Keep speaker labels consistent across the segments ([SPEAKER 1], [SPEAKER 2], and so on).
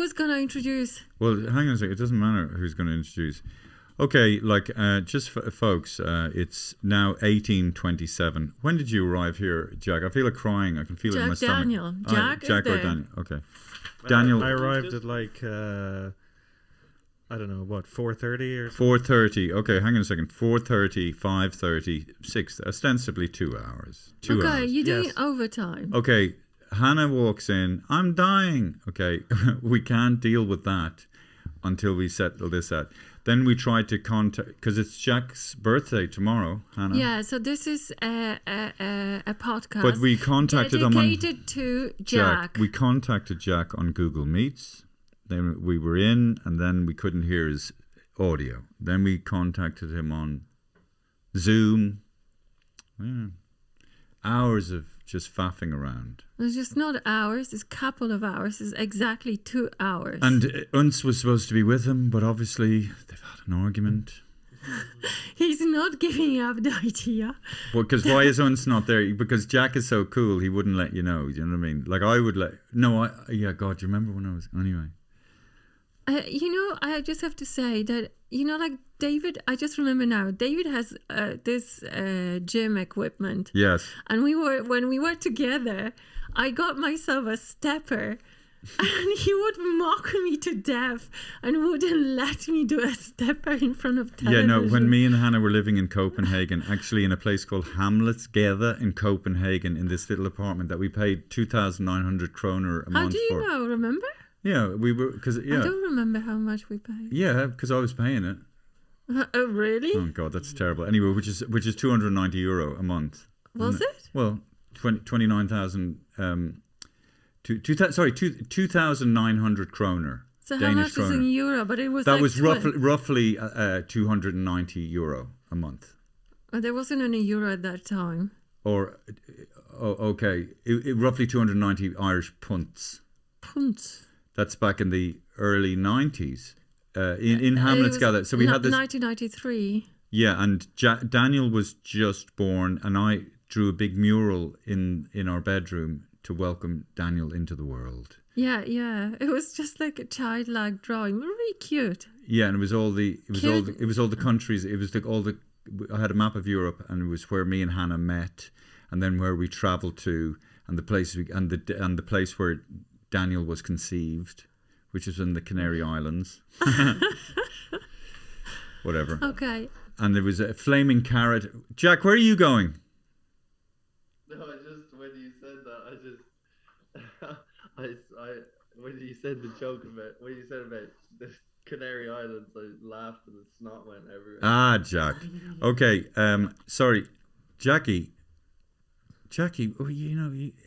[SPEAKER 1] Who's going to introduce?
[SPEAKER 2] Well, hang on a second. It doesn't matter who's going to introduce. Okay, like, just for folks, it's now 18:27. When did you arrive here, Jack? I feel like crying. I can feel it in my stomach.
[SPEAKER 1] Daniel. Jack
[SPEAKER 2] Jack
[SPEAKER 1] is
[SPEAKER 2] or
[SPEAKER 1] there.
[SPEAKER 2] Daniel. Okay. Daniel.
[SPEAKER 3] I arrived at like, I don't know, what, 4:30 or something?
[SPEAKER 2] 4:30. Okay, hang on a second. 4:30, 5:30, 6, ostensibly 2 hours. 2
[SPEAKER 1] Okay,
[SPEAKER 2] hours.
[SPEAKER 1] you're doing overtime.
[SPEAKER 2] Okay, Hannah walks in. I'm dying. Okay, we can't deal with that until we settle this out. Then we tried to contact, because it's Jack's birthday tomorrow, Hannah.
[SPEAKER 1] Yeah, so this is a podcast.
[SPEAKER 2] But we contacted him on
[SPEAKER 1] dedicated to Jack.
[SPEAKER 2] We contacted Jack on Google Meets. Then we were in, and then we couldn't hear his audio. Then we contacted him on Zoom. Yeah. Hours of just faffing around.
[SPEAKER 1] It's just not hours, it's a couple of hours. It's exactly 2 hours.
[SPEAKER 2] And Unz was supposed to be with him, but obviously they've had an argument.
[SPEAKER 1] He's not giving up the idea.
[SPEAKER 2] Well, because why is Unz not there? Because Jack is so cool, he wouldn't let you know. Do you know what I mean? Like, I would let... No, yeah, God, do you remember when I was... Anyway.
[SPEAKER 1] I just have to say that, like David, I just remember now, David has this gym equipment.
[SPEAKER 2] Yes.
[SPEAKER 1] And when we were together, I got myself a stepper and he would mock me to death and wouldn't let me do a stepper in front of television.
[SPEAKER 2] Yeah, no, when me and Hannah were living in Copenhagen, actually in a place called Hamletsgade in Copenhagen, in this little apartment that we paid 2,900 kroner a month for.
[SPEAKER 1] How do you know? Remember?
[SPEAKER 2] Yeah, we were, because, yeah.
[SPEAKER 1] I don't remember how much we paid.
[SPEAKER 2] Yeah, because I was paying it.
[SPEAKER 1] Oh, really?
[SPEAKER 2] Oh, God, that's terrible. Anyway, which is €290 a month.
[SPEAKER 1] Was it?
[SPEAKER 2] Well, 29,000, 2,900 kroner.
[SPEAKER 1] So
[SPEAKER 2] Danish
[SPEAKER 1] how much
[SPEAKER 2] kroner.
[SPEAKER 1] is in euro? But it was
[SPEAKER 2] That
[SPEAKER 1] like
[SPEAKER 2] was roughly €290 a month.
[SPEAKER 1] there wasn't any euro at that time.
[SPEAKER 2] Or, okay, roughly 290 Irish punts.
[SPEAKER 1] Punts.
[SPEAKER 2] That's back in the early 90s. In Hamletsgade. So we had this
[SPEAKER 1] 1993.
[SPEAKER 2] Yeah, and Daniel was just born, and I drew a big mural in our bedroom to welcome Daniel into the world.
[SPEAKER 1] Yeah. It was just like a childlike drawing, really cute.
[SPEAKER 2] Yeah, and it was all the countries. It was I had a map of Europe, and it was where me and Hannah met, and then where we travelled to, and the place and the place where Daniel was conceived, which is in the Canary Islands. Whatever.
[SPEAKER 1] Okay.
[SPEAKER 2] And there was a flaming carrot. Jack, where are you going?
[SPEAKER 4] No, when you said that, when you said the joke about, when you said about the Canary Islands, I laughed and the snot went everywhere.
[SPEAKER 2] Ah, Jack. Okay, sorry. Jackie,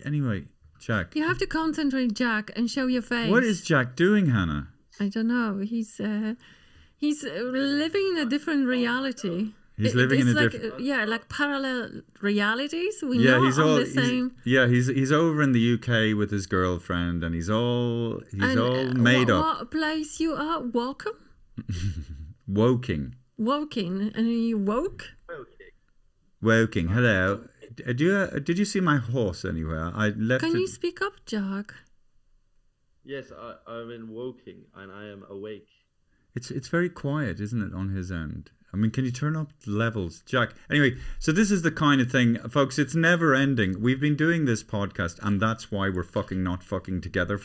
[SPEAKER 2] anyway, Jack.
[SPEAKER 1] You have to concentrate, Jack, and show your face.
[SPEAKER 2] What is Jack doing, Hannah?
[SPEAKER 1] I don't know. He's living in a different reality.
[SPEAKER 2] He's living in a different...
[SPEAKER 1] like parallel realities.
[SPEAKER 2] He's over in the UK with his girlfriend, and he's all made up.
[SPEAKER 1] What place you are? Welcome?
[SPEAKER 2] Woking.
[SPEAKER 1] And you woke?
[SPEAKER 2] Woking. Hello. Did you see my horse anywhere? I left.
[SPEAKER 1] Can you speak up, Jack?
[SPEAKER 4] Yes, I'm in Woking, and I am awake.
[SPEAKER 2] It's very quiet, isn't it, on his end? I mean, can you turn up the levels, Jack? Anyway, so this is the kind of thing, folks, it's never ending. We've been doing this podcast, and that's why we're not fucking together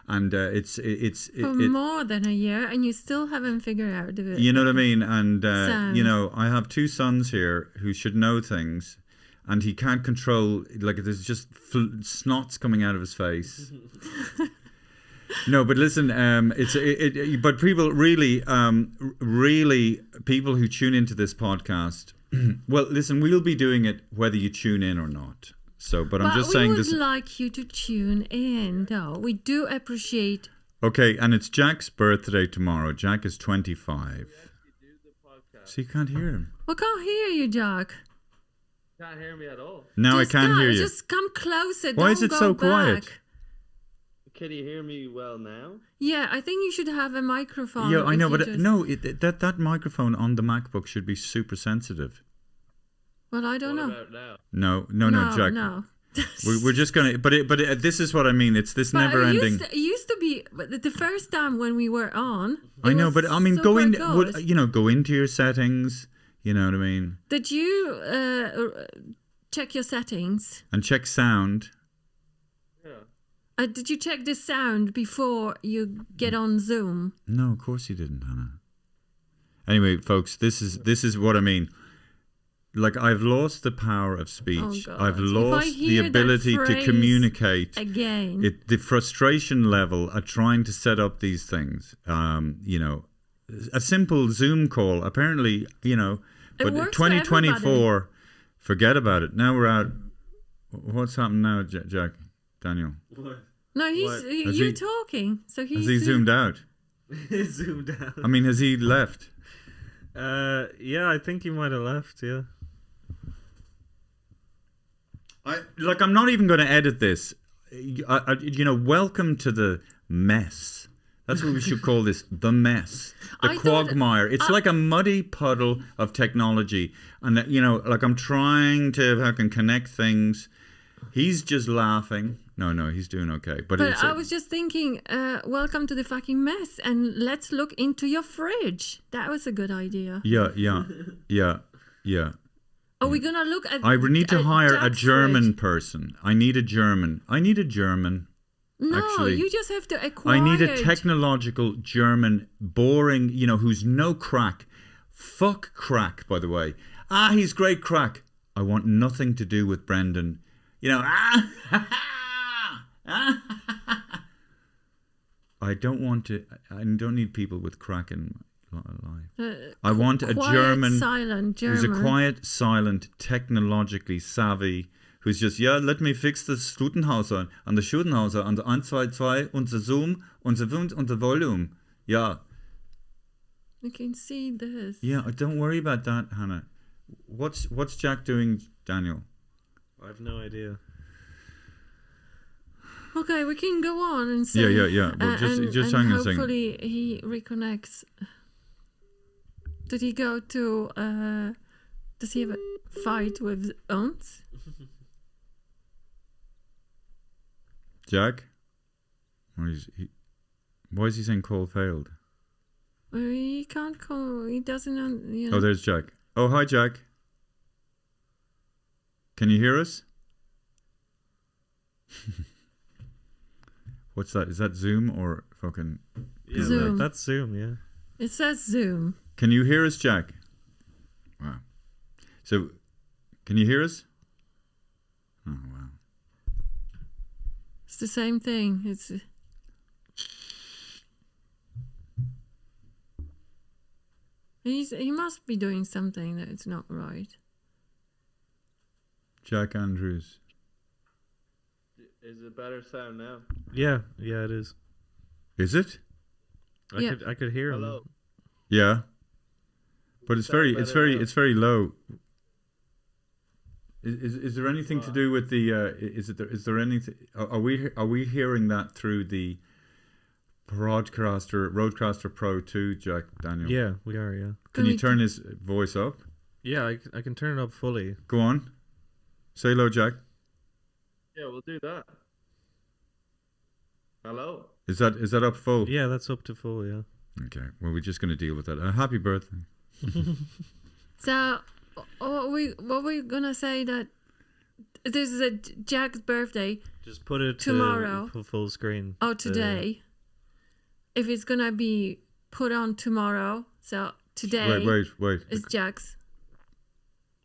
[SPEAKER 2] and it's
[SPEAKER 1] more than a year, and you still haven't figured out the...
[SPEAKER 2] You know what I mean? And I have two sons here who should know things, and he can't control, like, there's just snots coming out of his face. No, but listen, but people really, people who tune into this podcast, well, listen, we'll be doing it whether you tune in or not. So, but I'm just saying this.
[SPEAKER 1] We would like you to tune in, though. We do appreciate.
[SPEAKER 2] Okay, and it's Jack's birthday tomorrow. Jack is 25. So you can't hear him.
[SPEAKER 1] I can't hear you, Jack.
[SPEAKER 4] Can't hear me at all.
[SPEAKER 2] Now I can hear you.
[SPEAKER 1] Just come closer.
[SPEAKER 2] Why is it so quiet?
[SPEAKER 4] Can you hear me well now?
[SPEAKER 1] Yeah, I think you should have a microphone.
[SPEAKER 2] Yeah, I know, but that microphone on the MacBook should be super sensitive.
[SPEAKER 1] Well, I don't know.
[SPEAKER 4] What about now?
[SPEAKER 2] No, Jack.
[SPEAKER 1] No.
[SPEAKER 2] We're just gonna. But this is what I mean. It's this never-ending.
[SPEAKER 1] It used to be the first time when we were on.
[SPEAKER 2] I know, but I mean, go in.
[SPEAKER 1] Good.
[SPEAKER 2] Go into your settings. You know what I mean.
[SPEAKER 1] Did you check your settings
[SPEAKER 2] and check sound?
[SPEAKER 4] Yeah.
[SPEAKER 1] Did you check the sound before you get on Zoom?
[SPEAKER 2] No, of course you didn't, Hannah. Anyway, folks, this is what I mean. Like, I've lost the power of speech.
[SPEAKER 1] Oh,
[SPEAKER 2] I've lost the ability to communicate.
[SPEAKER 1] Again.
[SPEAKER 2] The frustration level at trying to set up these things. A simple Zoom call, apparently, but 2024, forget about it. Now we're out. What's happened now, Jack? Daniel?
[SPEAKER 3] What?
[SPEAKER 1] No, you're talking. So
[SPEAKER 2] has he zoomed out?
[SPEAKER 3] Zoomed out.
[SPEAKER 2] I mean, has he left?
[SPEAKER 3] Yeah, I think he might have left, yeah.
[SPEAKER 2] I'm not even going to edit this. Welcome to the mess. That's what we should call this, the mess. The quagmire. It's like a muddy puddle of technology. And, I'm trying to fucking connect things. He's just laughing. No, he's doing okay. But
[SPEAKER 1] I was just thinking, welcome to the fucking mess. And let's look into your fridge. That was a good idea.
[SPEAKER 2] Yeah.
[SPEAKER 1] Are we going to look at...
[SPEAKER 2] I need to hire a German
[SPEAKER 1] fridge?
[SPEAKER 2] person. I need a German.
[SPEAKER 1] No,
[SPEAKER 2] actually.
[SPEAKER 1] You just have to acquire...
[SPEAKER 2] I need a technological German, boring, who's no crack. Fuck crack, by the way. He's great crack. I want nothing to do with Brendan. I don't need people with crack in my life. I want a German,
[SPEAKER 1] silent German,
[SPEAKER 2] who's a quiet, silent, technologically savvy, who's just, let me fix the Stutenhauser and the Schudenhauser and the 1, 2, 2 and the Zoom and the Wind and the volume. Yeah.
[SPEAKER 1] You can see this.
[SPEAKER 2] Yeah, don't worry about that, Hannah. What's Jack doing, Daniel?
[SPEAKER 3] I have no idea.
[SPEAKER 1] Okay, we can go on and say...
[SPEAKER 2] Yeah. Well, just hang on a second.
[SPEAKER 1] Hopefully he reconnects. Did he go to... does he have a fight with Ons?
[SPEAKER 2] Jack? Why is he saying call failed?
[SPEAKER 1] He can't call... He doesn't...
[SPEAKER 2] Oh, there's Jack. Oh, hi, Jack. Can you hear us? What's that? Is that Zoom or fucking...
[SPEAKER 3] Yeah,
[SPEAKER 1] Zoom.
[SPEAKER 3] That's Zoom, yeah.
[SPEAKER 1] It says Zoom.
[SPEAKER 2] Can you hear us, Jack? Wow. So, can you hear us? Oh, wow.
[SPEAKER 1] It's the same thing. It's... He must be doing something that is not right.
[SPEAKER 2] Jack Andrews.
[SPEAKER 4] Is it better sound now?
[SPEAKER 3] Yeah, it is.
[SPEAKER 2] Is it?
[SPEAKER 3] I could hear him.
[SPEAKER 4] Hello.
[SPEAKER 2] Yeah. But it's very low. Is there anything to do with the is there anything, are we hearing that through the Rodecaster Pro 2, Jack, Daniel?
[SPEAKER 3] Yeah, we are, yeah.
[SPEAKER 2] Can you turn his voice up?
[SPEAKER 3] Yeah, I can turn it up fully.
[SPEAKER 2] Go on. Say hello, Jack.
[SPEAKER 4] Yeah, we'll do that. Hello?
[SPEAKER 2] Is that up full?
[SPEAKER 3] Yeah, that's up to full, yeah.
[SPEAKER 2] Okay, well, we're just going to deal with that. Happy birthday.
[SPEAKER 1] So, what we gonna say that this is Jack's birthday.
[SPEAKER 3] Just put it
[SPEAKER 1] tomorrow.
[SPEAKER 3] To full screen.
[SPEAKER 1] Oh, today. If it's gonna be put on tomorrow, so today.
[SPEAKER 2] Wait.
[SPEAKER 1] Is Jack's.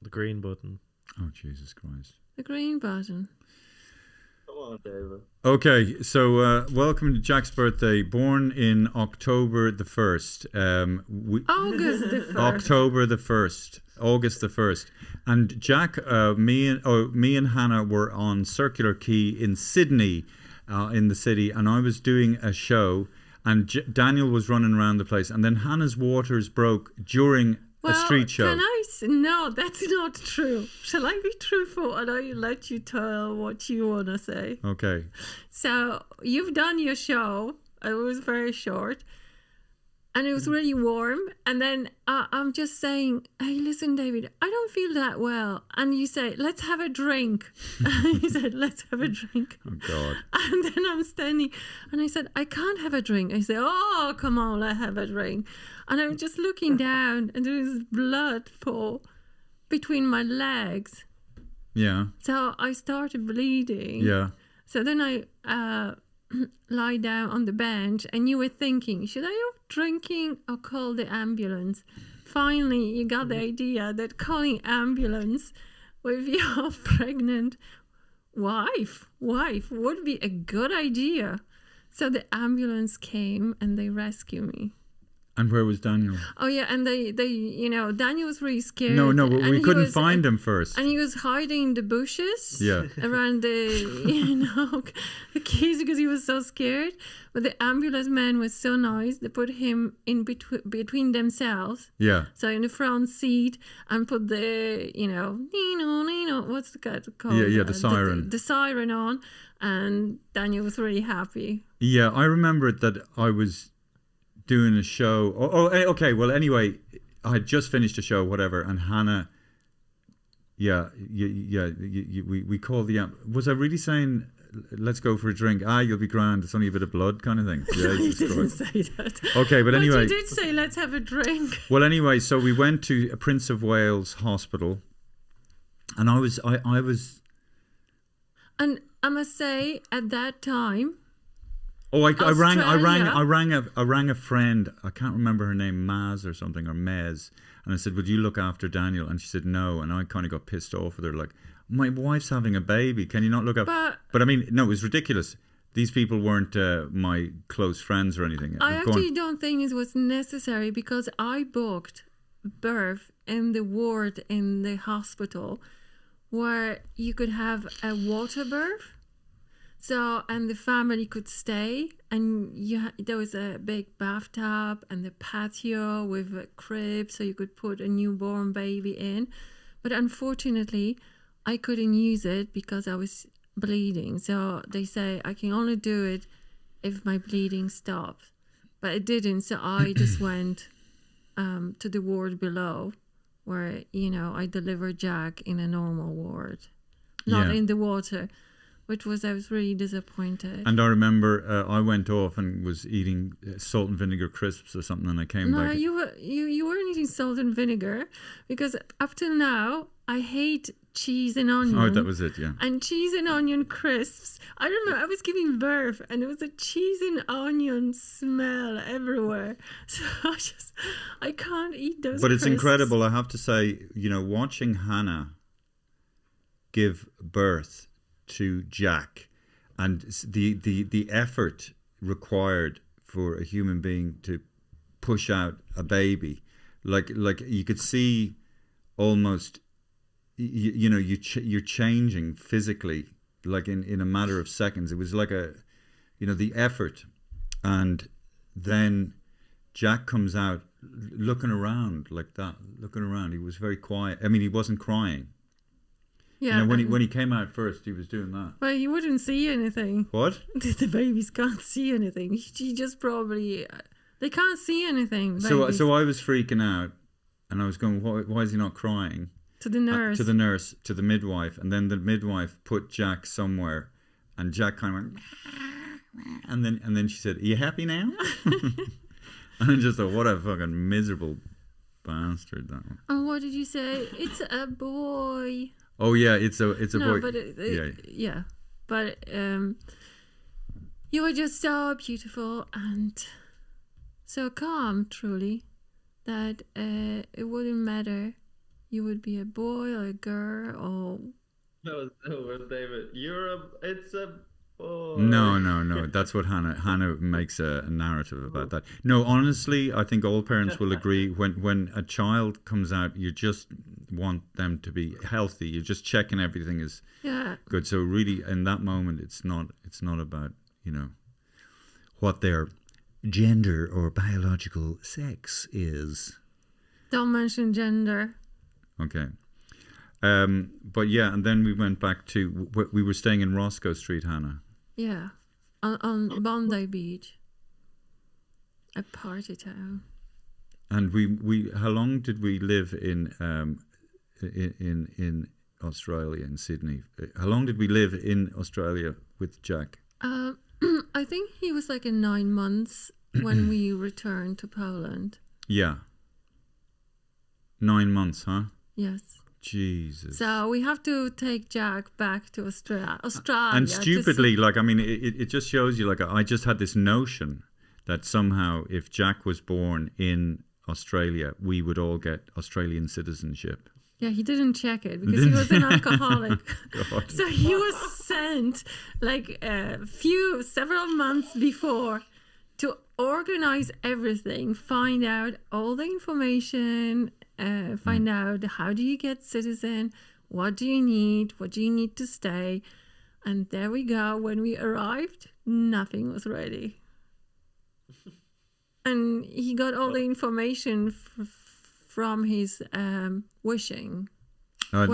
[SPEAKER 3] The green button.
[SPEAKER 2] Oh, Jesus Christ.
[SPEAKER 1] The green button.
[SPEAKER 4] Come on, David.
[SPEAKER 2] Okay, so welcome to Jack's birthday. Born in October the 1st.
[SPEAKER 1] August the 1st.
[SPEAKER 2] October the 1st. August the 1st. And Jack, me and Hannah were on Circular Quay in Sydney, in the city, and I was doing a show, and Daniel was running around the place, and then Hannah's waters broke during a street show.
[SPEAKER 1] No, that's not true. Shall I be truthful and I let you tell what you want to say?
[SPEAKER 2] Okay.
[SPEAKER 1] So, you've done your show. It was very short. And it was really warm. And then I'm just saying, hey, listen, David, I don't feel that well. And you say, let's have a drink. And he said, let's have a drink.
[SPEAKER 2] Oh, God.
[SPEAKER 1] And then I'm standing and I said, I can't have a drink. I said, oh, come on, let's have a drink. And I'm just looking down and there was blood pour between my legs.
[SPEAKER 2] Yeah.
[SPEAKER 1] So I started bleeding.
[SPEAKER 2] Yeah.
[SPEAKER 1] So then I lie down on the bench and you were thinking, should I have drinking or call the ambulance? Finally, you got the idea that calling ambulance with your pregnant wife would be a good idea. So the ambulance came and they rescued me.
[SPEAKER 2] And where was Daniel?
[SPEAKER 1] Oh yeah, and they Daniel was really scared.
[SPEAKER 2] No, but we couldn't find him first.
[SPEAKER 1] And he was hiding in the bushes.
[SPEAKER 2] Yeah.
[SPEAKER 1] Around the keys because he was so scared. But the ambulance man was so nice. They put him in between themselves.
[SPEAKER 2] Yeah.
[SPEAKER 1] So in the front seat and put the what's the guy called?
[SPEAKER 2] Yeah, the siren.
[SPEAKER 1] The siren on, and Daniel was really happy.
[SPEAKER 2] Yeah, I remember that I was doing a show. Okay. Well, anyway, I had just finished a show, whatever, and Hannah. We called the. Was I really saying, let's go for a drink? You'll be grand. It's only a bit of blood, kind of thing.
[SPEAKER 1] No, you didn't say that.
[SPEAKER 2] Okay, but anyway,
[SPEAKER 1] you did say let's have a drink.
[SPEAKER 2] Well, anyway, so we went to Prince of Wales Hospital, and I was.
[SPEAKER 1] And I must say, at that time.
[SPEAKER 2] Oh, I rang a friend. I can't remember her name, Maz or something, or Mez. And I said, would you look after Daniel? And she said, no. And I kind of got pissed off with her. Like, my wife's having a baby. Can you not look after? But I mean, no, it was ridiculous. These people weren't my close friends or anything.
[SPEAKER 1] I actually don't think it was necessary because I booked birth in the ward in the hospital where you could have a water birth. So, and the family could stay, and there was a big bathtub and the patio with a crib, so you could put a newborn baby in. But unfortunately, I couldn't use it because I was bleeding. So they say I can only do it if my bleeding stops. But it didn't, so I just went to the ward below where, I delivered Jack in a normal ward, not in the water. I was really disappointed. And
[SPEAKER 2] I remember I went off and was eating salt and vinegar crisps or something, and I came back.
[SPEAKER 1] No, you weren't eating salt and vinegar because up till now I hate cheese and onion.
[SPEAKER 2] Oh, that was it, yeah.
[SPEAKER 1] And cheese and onion crisps. I remember I was giving birth and there was a cheese and onion smell everywhere. So I can't eat those.
[SPEAKER 2] But
[SPEAKER 1] crisps.
[SPEAKER 2] It's incredible, I have to say. Watching Hannah give birth to Jack, and the effort required for a human being to push out a baby, like you could see almost, you're changing physically, like in a matter of seconds. It was like the effort, and then Jack comes out looking around like that, He was very quiet. I mean, he wasn't crying.
[SPEAKER 1] Yeah,
[SPEAKER 2] when he came out first, he was doing that.
[SPEAKER 1] Well, you wouldn't see anything.
[SPEAKER 2] What?
[SPEAKER 1] The babies can't see anything. She just probably they can't see anything.
[SPEAKER 2] So I was freaking out, and I was going, why is he not crying?
[SPEAKER 1] To the nurse.
[SPEAKER 2] To the midwife, and then the midwife put Jack somewhere, and Jack kind of went, and then she said, "Are you happy now?" And I just thought, what a fucking miserable bastard that one.
[SPEAKER 1] And what did you say? It's a boy.
[SPEAKER 2] Oh yeah, it's a boy.
[SPEAKER 1] But yeah. But you were just so beautiful and so calm, truly, that it wouldn't matter. You would be a boy or a girl or.
[SPEAKER 4] No, David. It's a boy.
[SPEAKER 2] No. That's what Hannah makes a narrative about that. No, honestly, I think all parents will agree. When a child comes out, you just want them to be healthy. You're just checking everything is good. So really, in that moment, it's not about what their gender or biological sex is.
[SPEAKER 1] Don't mention gender.
[SPEAKER 2] Okay. But yeah, and then we went back to we were staying in Roscoe Street, Hannah.
[SPEAKER 1] Yeah, on Bondi Beach. a party town.
[SPEAKER 2] And we how long did we live in Australia, in Sydney? How long did we live in Australia with Jack?
[SPEAKER 1] I think he was like in 9 months when we returned to Poland.
[SPEAKER 2] Yeah. 9 months, huh?
[SPEAKER 1] Yes.
[SPEAKER 2] Jesus.
[SPEAKER 1] So we have to take Jack back to Australia.
[SPEAKER 2] And stupidly, like, I mean, it just shows you, like, I just had this notion that somehow if Jack was born in Australia, we would all get Australian citizenship.
[SPEAKER 1] Yeah, he didn't check it because he was an alcoholic. So he was sent like several months before to organize everything, find out all the information, find out how do you get citizen, what do you need to stay. And there we go. When we arrived, nothing was ready. And he got all the information from his wishing.
[SPEAKER 2] I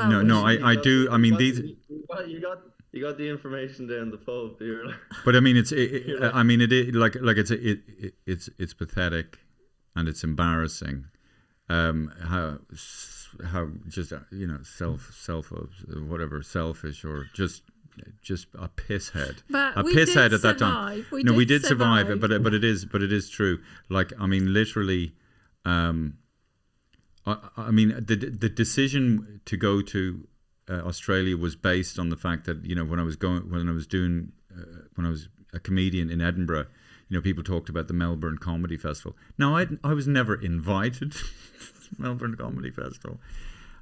[SPEAKER 2] do. I mean, these.
[SPEAKER 4] You got the information there in the pub.
[SPEAKER 2] But I mean, it's pathetic, and it's embarrassing. How just selfish or just a pisshead.
[SPEAKER 1] But
[SPEAKER 2] a pisshead at that time. We did survive it, but it is true. Like, I mean, literally. I mean, the decision to go to Australia was based on the fact that, you know, when I was a comedian in Edinburgh, you know, people talked about the Melbourne Comedy Festival. Now, I was never invited to the Melbourne Comedy Festival,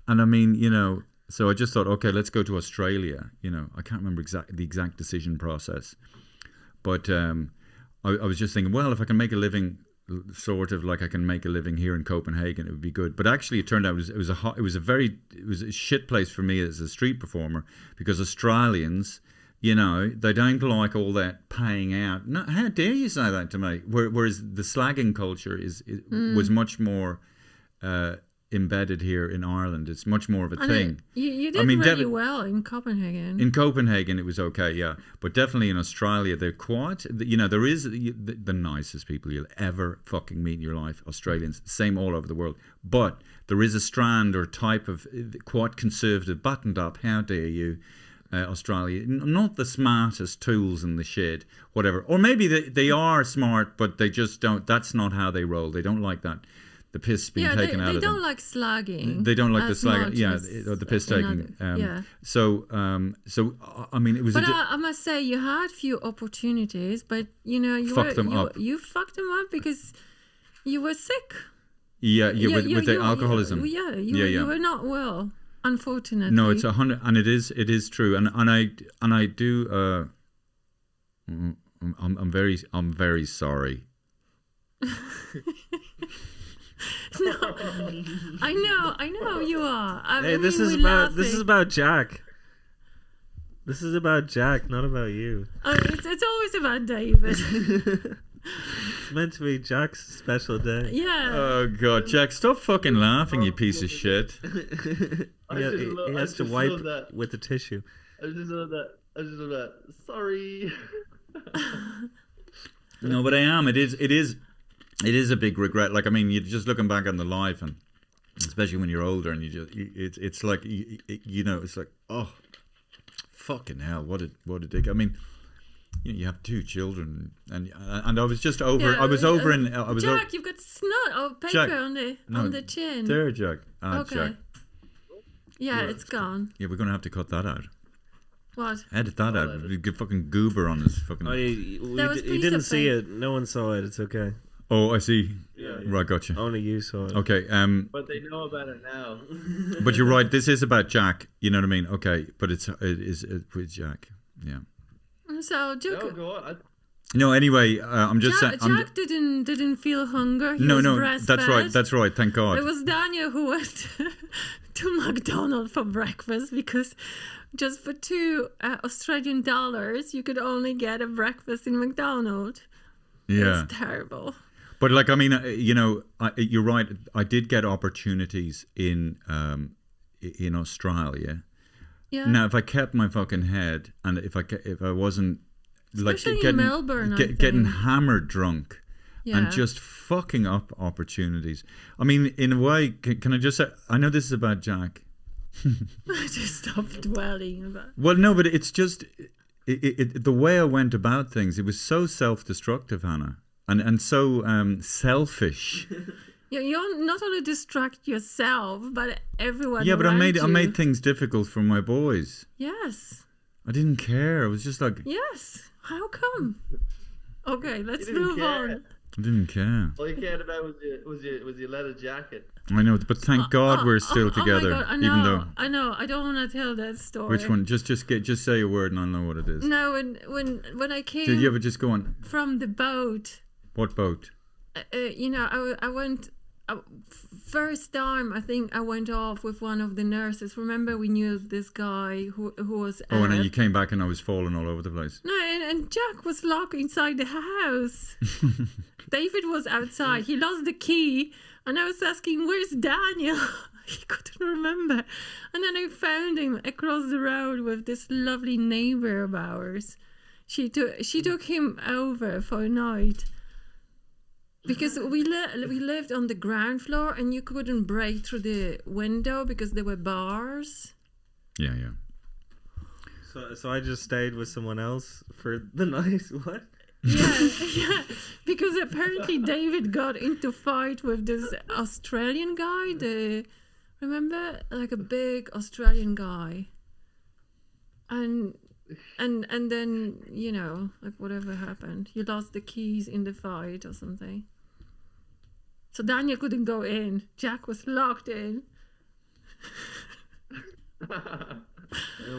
[SPEAKER 2] and I mean, you know, so I just thought, okay, let's go to Australia. You know, I can't remember the exact decision process, but I was just thinking, well, if I can make a living. Sort of like I can make a living here in Copenhagen, it would be good. But actually, it turned out it was a shit place for me as a street performer, because Australians, you know, they don't like all that paying out. No, how dare you say that to me? Whereas the slagging culture was much more embedded here in Ireland. It's much more of a thing.
[SPEAKER 1] You did really well in Copenhagen.
[SPEAKER 2] In Copenhagen, it was okay, yeah. But definitely in Australia, they're quite, you know, there is the nicest people you'll ever fucking meet in your life, Australians. Same all over the world. But there is a strand or type of quite conservative, buttoned up, how dare you, Australia. Not the smartest tools in the shed, whatever. Or maybe they are smart, but they just don't, that's not how they roll. They don't like that. The piss being taken out of them.
[SPEAKER 1] They don't like slagging.
[SPEAKER 2] They don't like the slagging. Yeah, the piss taking. So I mean, it was.
[SPEAKER 1] But I must say, you had few opportunities, but you know, you fucked them up because you were sick.
[SPEAKER 2] Yeah, with the alcoholism.
[SPEAKER 1] You were not well, unfortunately.
[SPEAKER 2] No, it's 100, and it is true, and I do. I'm very sorry.
[SPEAKER 1] No, I know you are.
[SPEAKER 3] This is about Jack. This is about Jack, not about you.
[SPEAKER 1] It's always about David.
[SPEAKER 3] It's meant to be Jack's special day.
[SPEAKER 1] Yeah.
[SPEAKER 2] Oh God, Jack, stop fucking laughing, you piece of shit.
[SPEAKER 3] He has to wipe with the tissue.
[SPEAKER 4] I just love that. Sorry.
[SPEAKER 2] No, but I am. It is a big regret. Like, I mean, you're just looking back on the life, and especially when you're older, and it's like, you know, it's like, oh, fucking hell, what a dick. I mean, you have 2 children, and I was just over.
[SPEAKER 1] Yeah,
[SPEAKER 2] I was over in.
[SPEAKER 1] Jack, you've got snot or paper Jack, on the chin.
[SPEAKER 2] There, Jack.
[SPEAKER 1] Okay.
[SPEAKER 2] Jack.
[SPEAKER 1] Yeah, it's gone.
[SPEAKER 2] Yeah, we're gonna have to cut that out.
[SPEAKER 1] What?
[SPEAKER 2] Edit that out. You get fucking goober on his fucking.
[SPEAKER 3] Oh, you didn't see it. No one saw it. It's okay.
[SPEAKER 2] Oh, I see.
[SPEAKER 4] Yeah.
[SPEAKER 2] Right, gotcha.
[SPEAKER 3] Only you saw it.
[SPEAKER 2] Okay.
[SPEAKER 4] But they know about it now.
[SPEAKER 2] But you're right. This is about Jack. You know what I mean? Okay, but it's with Jack. Yeah.
[SPEAKER 1] So Jack.
[SPEAKER 4] No, go on.
[SPEAKER 2] No, anyway, I'm just saying.
[SPEAKER 1] Jack didn't feel hunger. He
[SPEAKER 2] no,
[SPEAKER 1] was
[SPEAKER 2] no,
[SPEAKER 1] breastfed.
[SPEAKER 2] that's right. Thank God.
[SPEAKER 1] It was Daniel who went to McDonald's for breakfast, because just for $2 Australian dollars, you could only get a breakfast in McDonald's.
[SPEAKER 2] Yeah,
[SPEAKER 1] it's terrible.
[SPEAKER 2] But like, I mean, you know, you're right. I did get opportunities in Australia.
[SPEAKER 1] Yeah.
[SPEAKER 2] Now, if I kept my fucking head, and if I wasn't
[SPEAKER 1] especially
[SPEAKER 2] like
[SPEAKER 1] in Melbourne,
[SPEAKER 2] getting hammered drunk, and just fucking up opportunities. I mean, in a way, can I just say, I know this is about Jack.
[SPEAKER 1] Just stop dwelling about.
[SPEAKER 2] Well, no, but it's just the way I went about things. It was so self-destructive, Hannah, and so selfish.
[SPEAKER 1] You're not only distract yourself, but everyone.
[SPEAKER 2] Yeah, but I
[SPEAKER 1] around
[SPEAKER 2] made things difficult for my boys.
[SPEAKER 1] Yes.
[SPEAKER 2] I didn't care. I was just like.
[SPEAKER 1] Yes. How come? Okay, let's move
[SPEAKER 4] care.
[SPEAKER 1] on.
[SPEAKER 2] I didn't care.
[SPEAKER 4] All you cared about was your leather jacket.
[SPEAKER 2] I know, but thank God we're still together.
[SPEAKER 1] Oh my God,
[SPEAKER 2] even though.
[SPEAKER 1] I know. I don't want to tell that story.
[SPEAKER 2] Which one? Just say a word and I'll know what it is.
[SPEAKER 1] No, when I came.
[SPEAKER 2] Did you ever just go on?
[SPEAKER 1] From the boat.
[SPEAKER 2] What boat?
[SPEAKER 1] I went. First time I think I went off with one of the nurses. Remember, we knew this guy who was.
[SPEAKER 2] And then you came back and I was falling all over the place.
[SPEAKER 1] No, and Jack was locked inside the house. David was outside. He lost the key, and I was asking, "Where's Daniel?" He couldn't remember, and then I found him across the road with this lovely neighbor of ours. She took him over for a night. Because we lived on the ground floor and you couldn't break through the window because there were bars.
[SPEAKER 2] Yeah.
[SPEAKER 3] So I just stayed with someone else for the night. What?
[SPEAKER 1] Yeah. Because apparently David got into fight with this Australian guy. Remember, like a big Australian guy. And then like whatever happened, you lost the keys in the fight or something. So Daniel couldn't go in. Jack was locked in.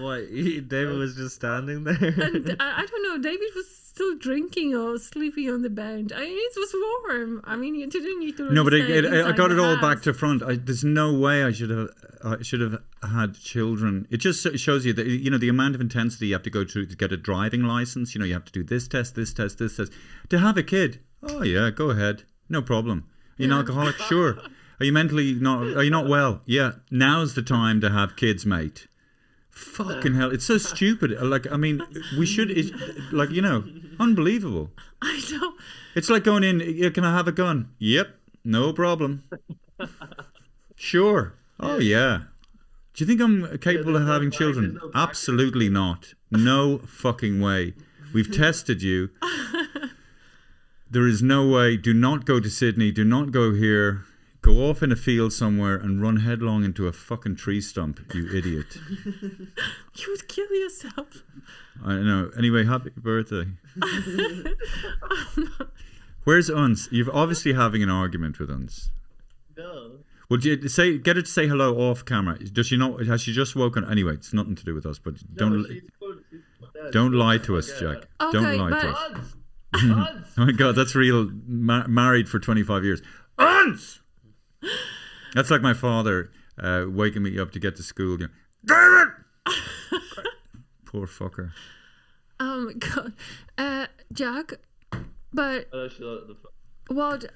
[SPEAKER 3] What? David was just standing there?
[SPEAKER 1] And I don't know, David was still drinking or sleeping on the bench. I mean, it was warm. I mean, you didn't need to.
[SPEAKER 2] No, but I got it all
[SPEAKER 1] house.
[SPEAKER 2] back to front. There's no way I should have had children. It just shows you that the amount of intensity you have to go through to get a driving license. You have to do this test, this test, this test. To have a kid, oh yeah, go ahead, no problem. Are you an alcoholic? Sure. Are you mentally not? Are you not well? Yeah. Now's the time to have kids, mate. Fucking hell, it's so stupid. Like, I mean, we should, unbelievable.
[SPEAKER 1] I know.
[SPEAKER 2] It's like going in, can I have a gun? Yep, no problem. Sure. Oh, yeah. Do you think I'm capable of having children? Absolutely not. No fucking way. We've tested you. There is no way. Do not go to Sydney. Do not go here. Go off in a field somewhere and run headlong into a fucking tree stump, you idiot.
[SPEAKER 1] You would kill yourself.
[SPEAKER 2] I know. Anyway, happy birthday. Where's Uns? You're obviously having an argument with Uns.
[SPEAKER 4] No.
[SPEAKER 2] Would you get her to say hello off camera? Does she not? Has she just woken? Anyway, it's nothing to do with us. But don't lie to us, Jack.
[SPEAKER 1] Okay,
[SPEAKER 2] don't lie to us. Oh my God, that's real. Married for 25 years. Uns! That's like my father waking me up to get to school. David! Poor fucker.
[SPEAKER 1] Oh my God, Jack. But what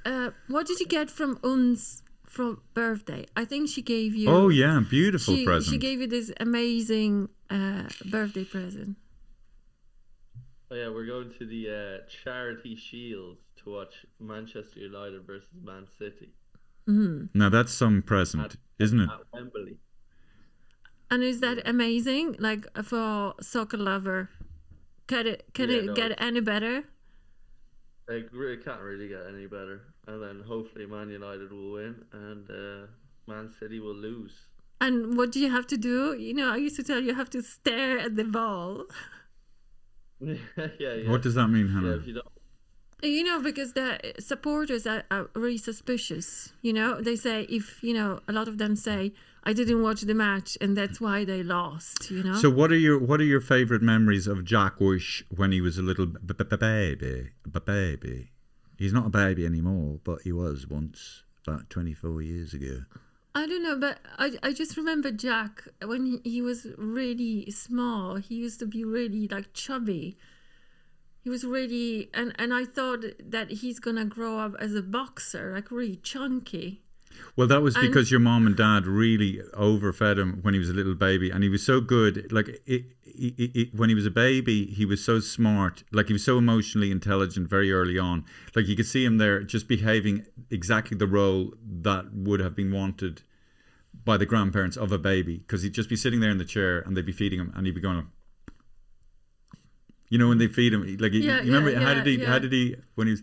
[SPEAKER 1] did you get from Uns for birthday? I think she gave you.
[SPEAKER 2] Oh yeah, beautiful present.
[SPEAKER 1] She gave you this amazing birthday present.
[SPEAKER 4] Oh yeah, we're going to the Charity Shield to watch Manchester United versus Man City.
[SPEAKER 1] Mm-hmm.
[SPEAKER 2] Now that's some present, isn't it?
[SPEAKER 4] At Wembley.
[SPEAKER 1] And is that amazing? Like for soccer lover, can it get any better?
[SPEAKER 4] It can't really get any better. And then hopefully Man United will win and Man City will lose.
[SPEAKER 1] And what do you have to do? I used to tell you have to stare at the ball.
[SPEAKER 4] Yeah.
[SPEAKER 2] What does that mean, Hannah?
[SPEAKER 4] Yeah, if you don't.
[SPEAKER 1] Because the supporters are really suspicious. They say if, a lot of them say, I didn't watch the match and that's why they lost,
[SPEAKER 2] So what are your favourite memories of Jack Wish when he was a little baby? He's not a baby anymore, but he was once, about 24 years ago.
[SPEAKER 1] I don't know, but I just remember Jack, when he was really small, he used to be really like chubby. He was really, and I thought that he's gonna grow up as a boxer, like really chunky.
[SPEAKER 2] Well, that was because your mom and dad really overfed him when he was a little baby, and he was so good. Like when he was a baby, he was so smart. Like he was so emotionally intelligent very early on. Like you could see him there just behaving exactly the role that would have been wanted by the grandparents of a baby, because he'd just be sitting there in the chair and they'd be feeding him, and he'd be going, you know, when they feed him, like you remember how did he when he was,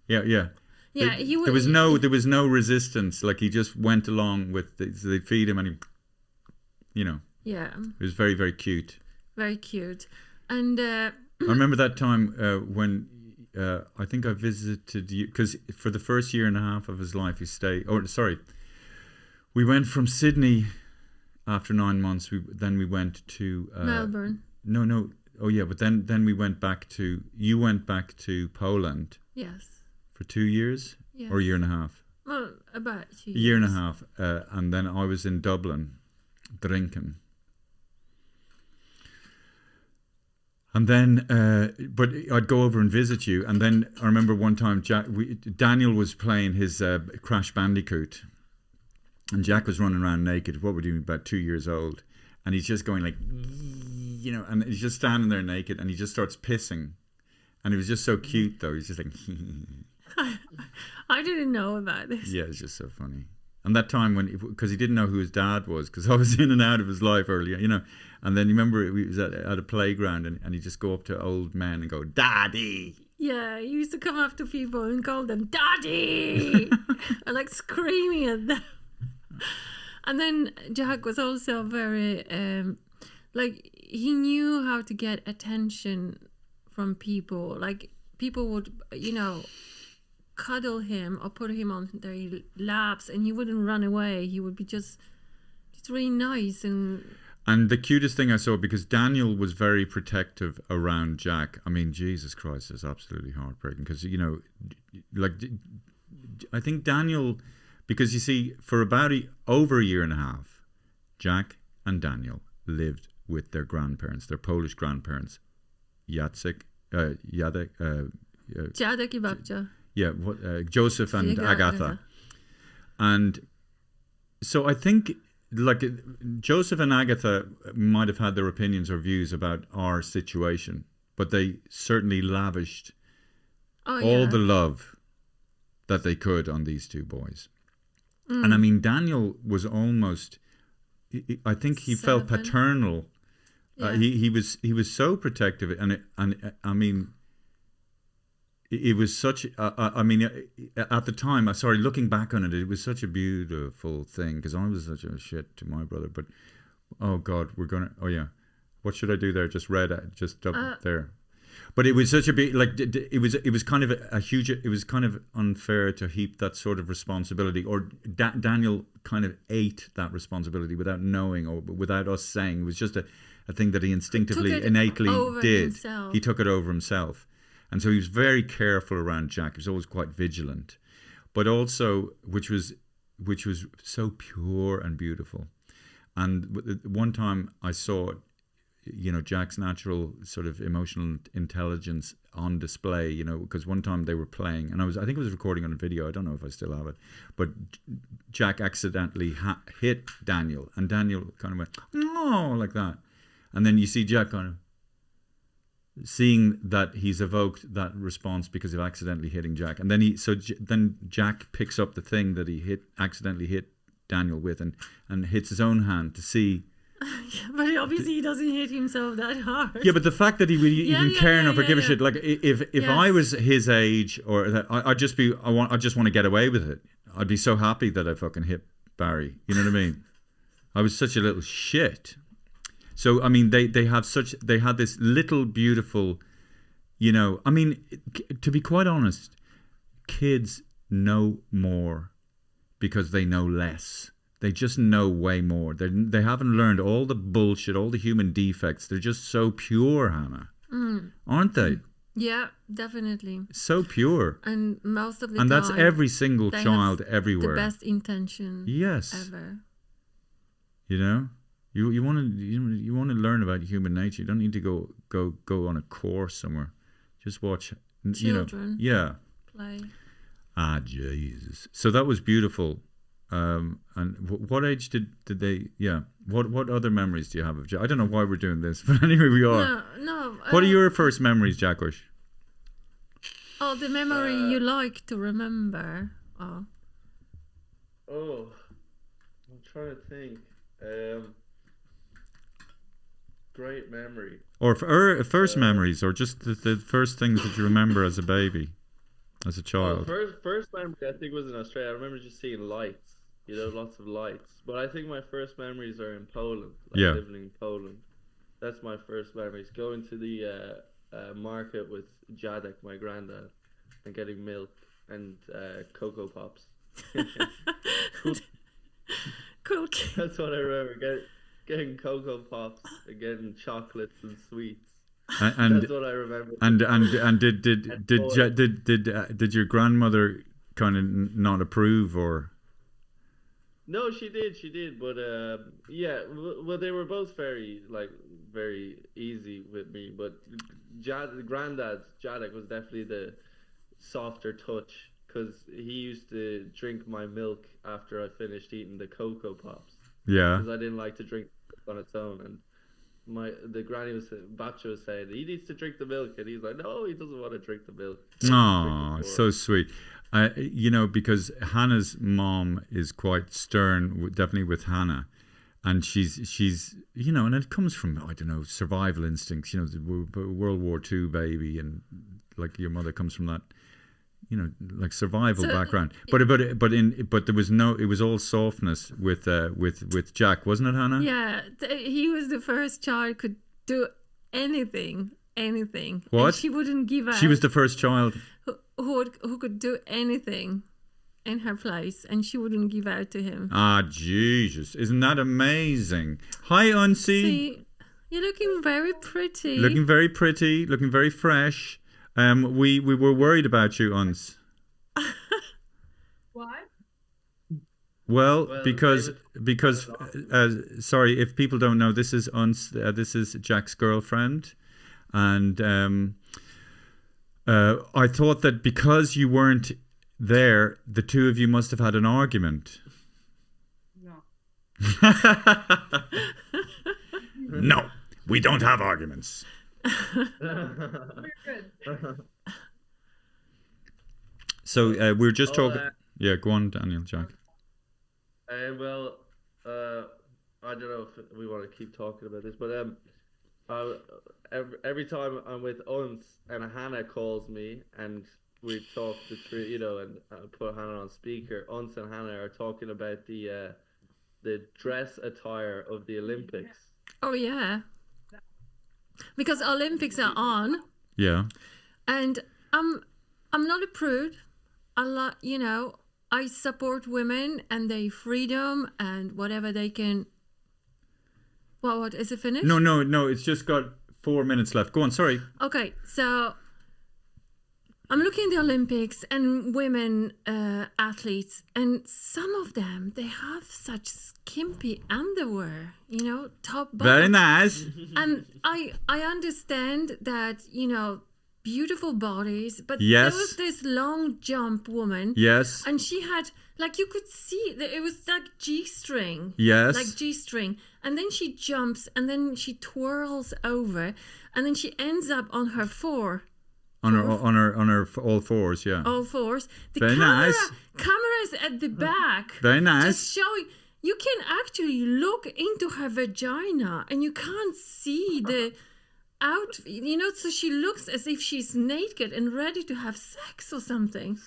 [SPEAKER 2] yeah. There was no resistance. Like he just went along with so they feed him, and he, you know. Yeah. It was very, very cute.
[SPEAKER 1] Very cute. And
[SPEAKER 2] I remember that time when I think I visited you, because for the first year and a half of his life he stayed. Oh, sorry. We went from Sydney after 9 months. Then we went to
[SPEAKER 1] Melbourne.
[SPEAKER 2] No. Oh yeah, but then we went back to. You went back to Poland.
[SPEAKER 1] Yes.
[SPEAKER 2] For 2 years? Yes. Or a year and a half?
[SPEAKER 1] Well, about 2 years.
[SPEAKER 2] A year and a half. And then I was in Dublin, drinking. And then, but I'd go over and visit you. And then I remember one time Daniel was playing his Crash Bandicoot. And Jack was running around naked. What were we doing? About 2 years old. And he's just going like, you know, and he's just standing there naked, and he just starts pissing. And it was just so cute, though. He's just like...
[SPEAKER 1] I didn't know about this.
[SPEAKER 2] Yeah, it's just so funny. And that time because he didn't know who his dad was, because I was in and out of his life earlier, you know. And then you remember we was at a playground, and he'd just go up to old men and go, "Daddy."
[SPEAKER 1] Yeah, he used to come up to people and call them "Daddy," and like screaming at them. And then Jack was also very like he knew how to get attention from people. Like people would, you know, cuddle him or put him on their laps, and he wouldn't run away. He would be just really nice. And
[SPEAKER 2] the cutest thing I saw, because Daniel was very protective around Jack. I mean, Jesus Christ, it's absolutely heartbreaking, because, you know, like I think Daniel, because you see, for about over a year and a half, Jack and Daniel lived with their grandparents, their Polish grandparents, Jacek
[SPEAKER 1] i babcia.
[SPEAKER 2] Yeah, Joseph and Agatha. And so I think, like, Joseph and Agatha might have had their opinions or views about our situation, but they certainly lavished all the love that they could on these two boys. And I mean, Daniel was almost, I think he felt paternal. Yeah. He was so protective, and I mean, it was such. I mean, at the time, looking back on it, it was such a beautiful thing, because I was such a shit to my brother. But oh God, what should I do there? Just read it, just up there. But it was such a big, like, it was kind of a huge. It was kind of unfair to heap that sort of responsibility, or Daniel kind of ate that responsibility without knowing, or without us saying. It was just a thing that he instinctively, innately did. Himself. He took it over himself. And so he was very careful around Jack. He was always quite vigilant, but also, which was so pure and beautiful. And one time I saw, you know, Jack's natural sort of emotional intelligence on display, you know, because one time they were playing, and I think it was recording on a video. I don't know if I still have it, but Jack accidentally hit Daniel, and Daniel kind of went, "No," like that. And then you see Jack kind of seeing that he's evoked that response because of accidentally hitting Jack, and then then Jack picks up the thing that he accidentally hit Daniel with, and hits his own hand to see.
[SPEAKER 1] Yeah, but obviously he doesn't hit himself that hard.
[SPEAKER 2] Yeah, but the fact that he would even care enough or give a shit, like if I was his age, or that I just want to get away with it. I'd be so happy that I fucking hit Barry. You know what I mean? I was such a little shit. So I mean, they had this little beautiful, you know. I mean, to be quite honest, kids know more because they know less. They just know way more. They haven't learned all the bullshit, all the human defects. They're just so pure, Hannah, aren't they?
[SPEAKER 1] Yeah, definitely.
[SPEAKER 2] So pure.
[SPEAKER 1] And most of the time,
[SPEAKER 2] and that's every single child everywhere.
[SPEAKER 1] The best intention.
[SPEAKER 2] Yes.
[SPEAKER 1] Ever.
[SPEAKER 2] You know. You want to learn about human nature. You don't need to go on a course somewhere. Just watch
[SPEAKER 1] children.
[SPEAKER 2] You know, yeah.
[SPEAKER 1] Play.
[SPEAKER 2] Ah, Jesus. So that was beautiful. And what age did they? Yeah. What other memories do you have of Jack? I don't know why we're doing this, but anyway, we are.
[SPEAKER 1] No.
[SPEAKER 2] What are your first memories, Jackush?
[SPEAKER 1] Oh, the memory you like to remember. Oh,
[SPEAKER 4] I'm trying to think. Great memory.
[SPEAKER 2] Or first memories, or just the first things that you remember as a baby, as a child.
[SPEAKER 4] First memory I think was in Australia. I remember just seeing lights, lots of lights. But I think my first memories are in Poland, living in Poland. That's my first memories. Going to the market with Jadek, my granddad, and getting milk and Cocoa Pops.
[SPEAKER 1] Cool kid.
[SPEAKER 4] That's what I remember. Getting Cocoa Pops and getting chocolates and sweets.
[SPEAKER 2] And
[SPEAKER 4] that's what I remember.
[SPEAKER 2] And did your grandmother kind of not approve, or?
[SPEAKER 4] No, she did, but well, they were both very easy with me, but granddad Jadek was definitely the softer touch, because he used to drink my milk after I finished eating the Cocoa Pops.
[SPEAKER 2] Yeah.
[SPEAKER 4] Because I didn't like to drink on its own, and the granny Batcha was saying he needs to drink the milk, and he's like, no, he doesn't want to drink the milk.
[SPEAKER 2] Oh, so sweet. Because Hannah's mom is quite stern, definitely with Hannah, and she's and it comes from, I don't know, survival instincts. World War II baby, and like your mother comes from that, like survival background. But there was it was all softness with Jack, wasn't it, Hannah?
[SPEAKER 1] Yeah, he was the first child could do anything.
[SPEAKER 2] What?
[SPEAKER 1] And she wouldn't give up.
[SPEAKER 2] She was the first child
[SPEAKER 1] who could do anything in her place, and she wouldn't give out to him.
[SPEAKER 2] Ah, Jesus! Isn't that amazing? Hi, Unsi.
[SPEAKER 1] See, you're looking very pretty.
[SPEAKER 2] Looking very pretty. Looking very fresh. We were worried about you, Uns.
[SPEAKER 5] Why?
[SPEAKER 2] Well, because sorry, if people don't know, this is Uns. This is Jack's girlfriend, and I thought that because you weren't there, the two of you must have had an argument.
[SPEAKER 5] No.
[SPEAKER 2] No, we don't have arguments.
[SPEAKER 5] We're good.
[SPEAKER 2] So we're just talking. Yeah, go on, Daniel, Jack.
[SPEAKER 4] I don't know if we want to keep talking about this, but every time I'm with Uns and Hannah calls me and we talk the three, and put Hannah on speaker, Uns and Hannah are talking about the dress attire of the Olympics.
[SPEAKER 1] Oh yeah, because Olympics are on.
[SPEAKER 2] Yeah.
[SPEAKER 1] And I'm not a prude. I support women and their freedom and whatever they can. What is it finished?
[SPEAKER 2] No. It's just got 4 minutes left. Go on. Sorry.
[SPEAKER 1] Okay, so I'm looking at the Olympics and women athletes, and some of them, they have such skimpy underwear, top bottom.
[SPEAKER 2] Very nice.
[SPEAKER 1] And I understand that, beautiful bodies, but
[SPEAKER 2] yes.
[SPEAKER 1] There was this long jump woman.
[SPEAKER 2] Yes.
[SPEAKER 1] And she had, you could see that it was like G-string.
[SPEAKER 2] Yes.
[SPEAKER 1] Like G-string. And then she jumps and then she twirls over and then she ends up on her
[SPEAKER 2] on her all fours, yeah.
[SPEAKER 1] All fours. The
[SPEAKER 2] Very nice.
[SPEAKER 1] Camera is at the back.
[SPEAKER 2] Very nice.
[SPEAKER 1] Just showing. You can actually look into her vagina and you can't see the out, so she looks as if she's naked and ready to have sex or something.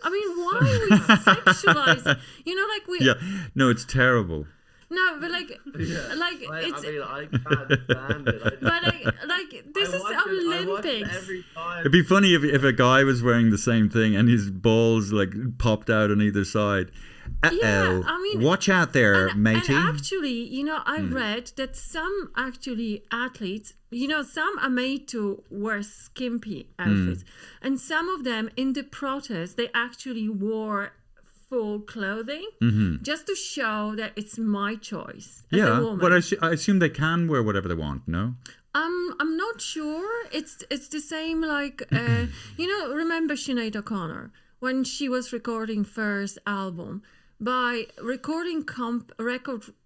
[SPEAKER 1] I mean, why we sexualize?
[SPEAKER 2] Yeah, no, it's terrible.
[SPEAKER 1] No, but
[SPEAKER 4] I can't stand it.
[SPEAKER 1] But this is Olympics.
[SPEAKER 4] Every time.
[SPEAKER 2] It'd be funny if a guy was wearing the same thing and his balls popped out on either side.
[SPEAKER 1] Yeah, I mean,
[SPEAKER 2] watch out there, matey.
[SPEAKER 1] And actually, I read that some athletes, some are made to wear skimpy outfits, and some of them in the protest they actually wore full clothing just to show that it's my choice as a woman.
[SPEAKER 2] But I assume they can wear whatever they want. No.
[SPEAKER 1] I'm not sure. It's the same remember Sinead O'Connor when she was recording first album. by record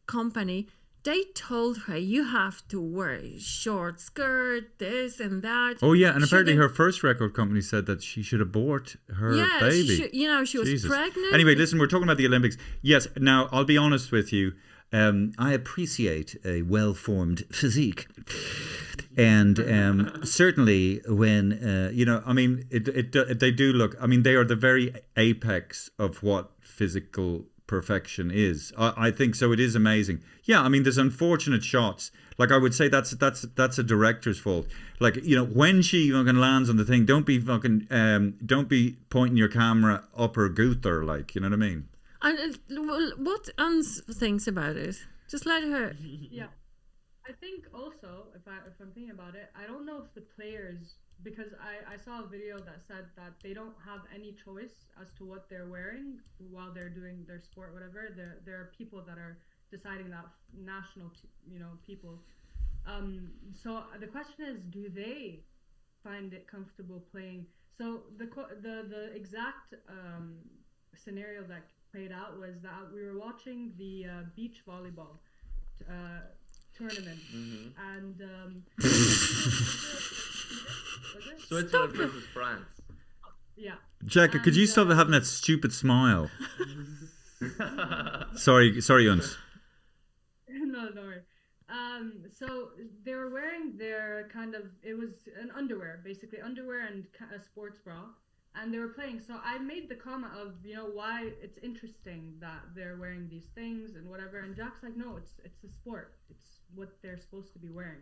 [SPEAKER 1] company. They told her you have to wear short skirt, this and that.
[SPEAKER 2] Oh yeah, and apparently her first record company said that she should abort her baby.
[SPEAKER 1] She was pregnant.
[SPEAKER 2] Anyway, listen, we're talking about the Olympics. Yes, now I'll be honest with you. I appreciate a well-formed physique. And certainly when, I mean, they do look, I mean, they are the very apex of what physical perfection is. I think so. It is amazing. Yeah, I mean, there's unfortunate shots. Like, I would say that's a director's fault. Like, when she fucking lands on the thing, don't be pointing your camera up her goother, like, you know what I mean?
[SPEAKER 1] And what Uns thinks about it? Just let her.
[SPEAKER 5] Yeah, I think also if I'm thinking about it, I don't know if the players, because I saw a video that said that they don't have any choice as to what they're wearing while they're doing their sport, whatever. There are people that are deciding that, national, people. So the question is, do they find it comfortable playing? So the exact scenario that played out was that we were watching the beach volleyball tournament, and
[SPEAKER 4] Switzerland versus France.
[SPEAKER 5] Yeah.
[SPEAKER 2] Jack, could you stop having that stupid smile? Sorry, Uns.
[SPEAKER 5] No, don't worry. So they were wearing their it was an underwear, basically underwear and a sports bra, and they were playing. So I made the comment of, why it's interesting that they're wearing these things and whatever. And Jack's like, no, it's a sport. It's what they're supposed to be wearing,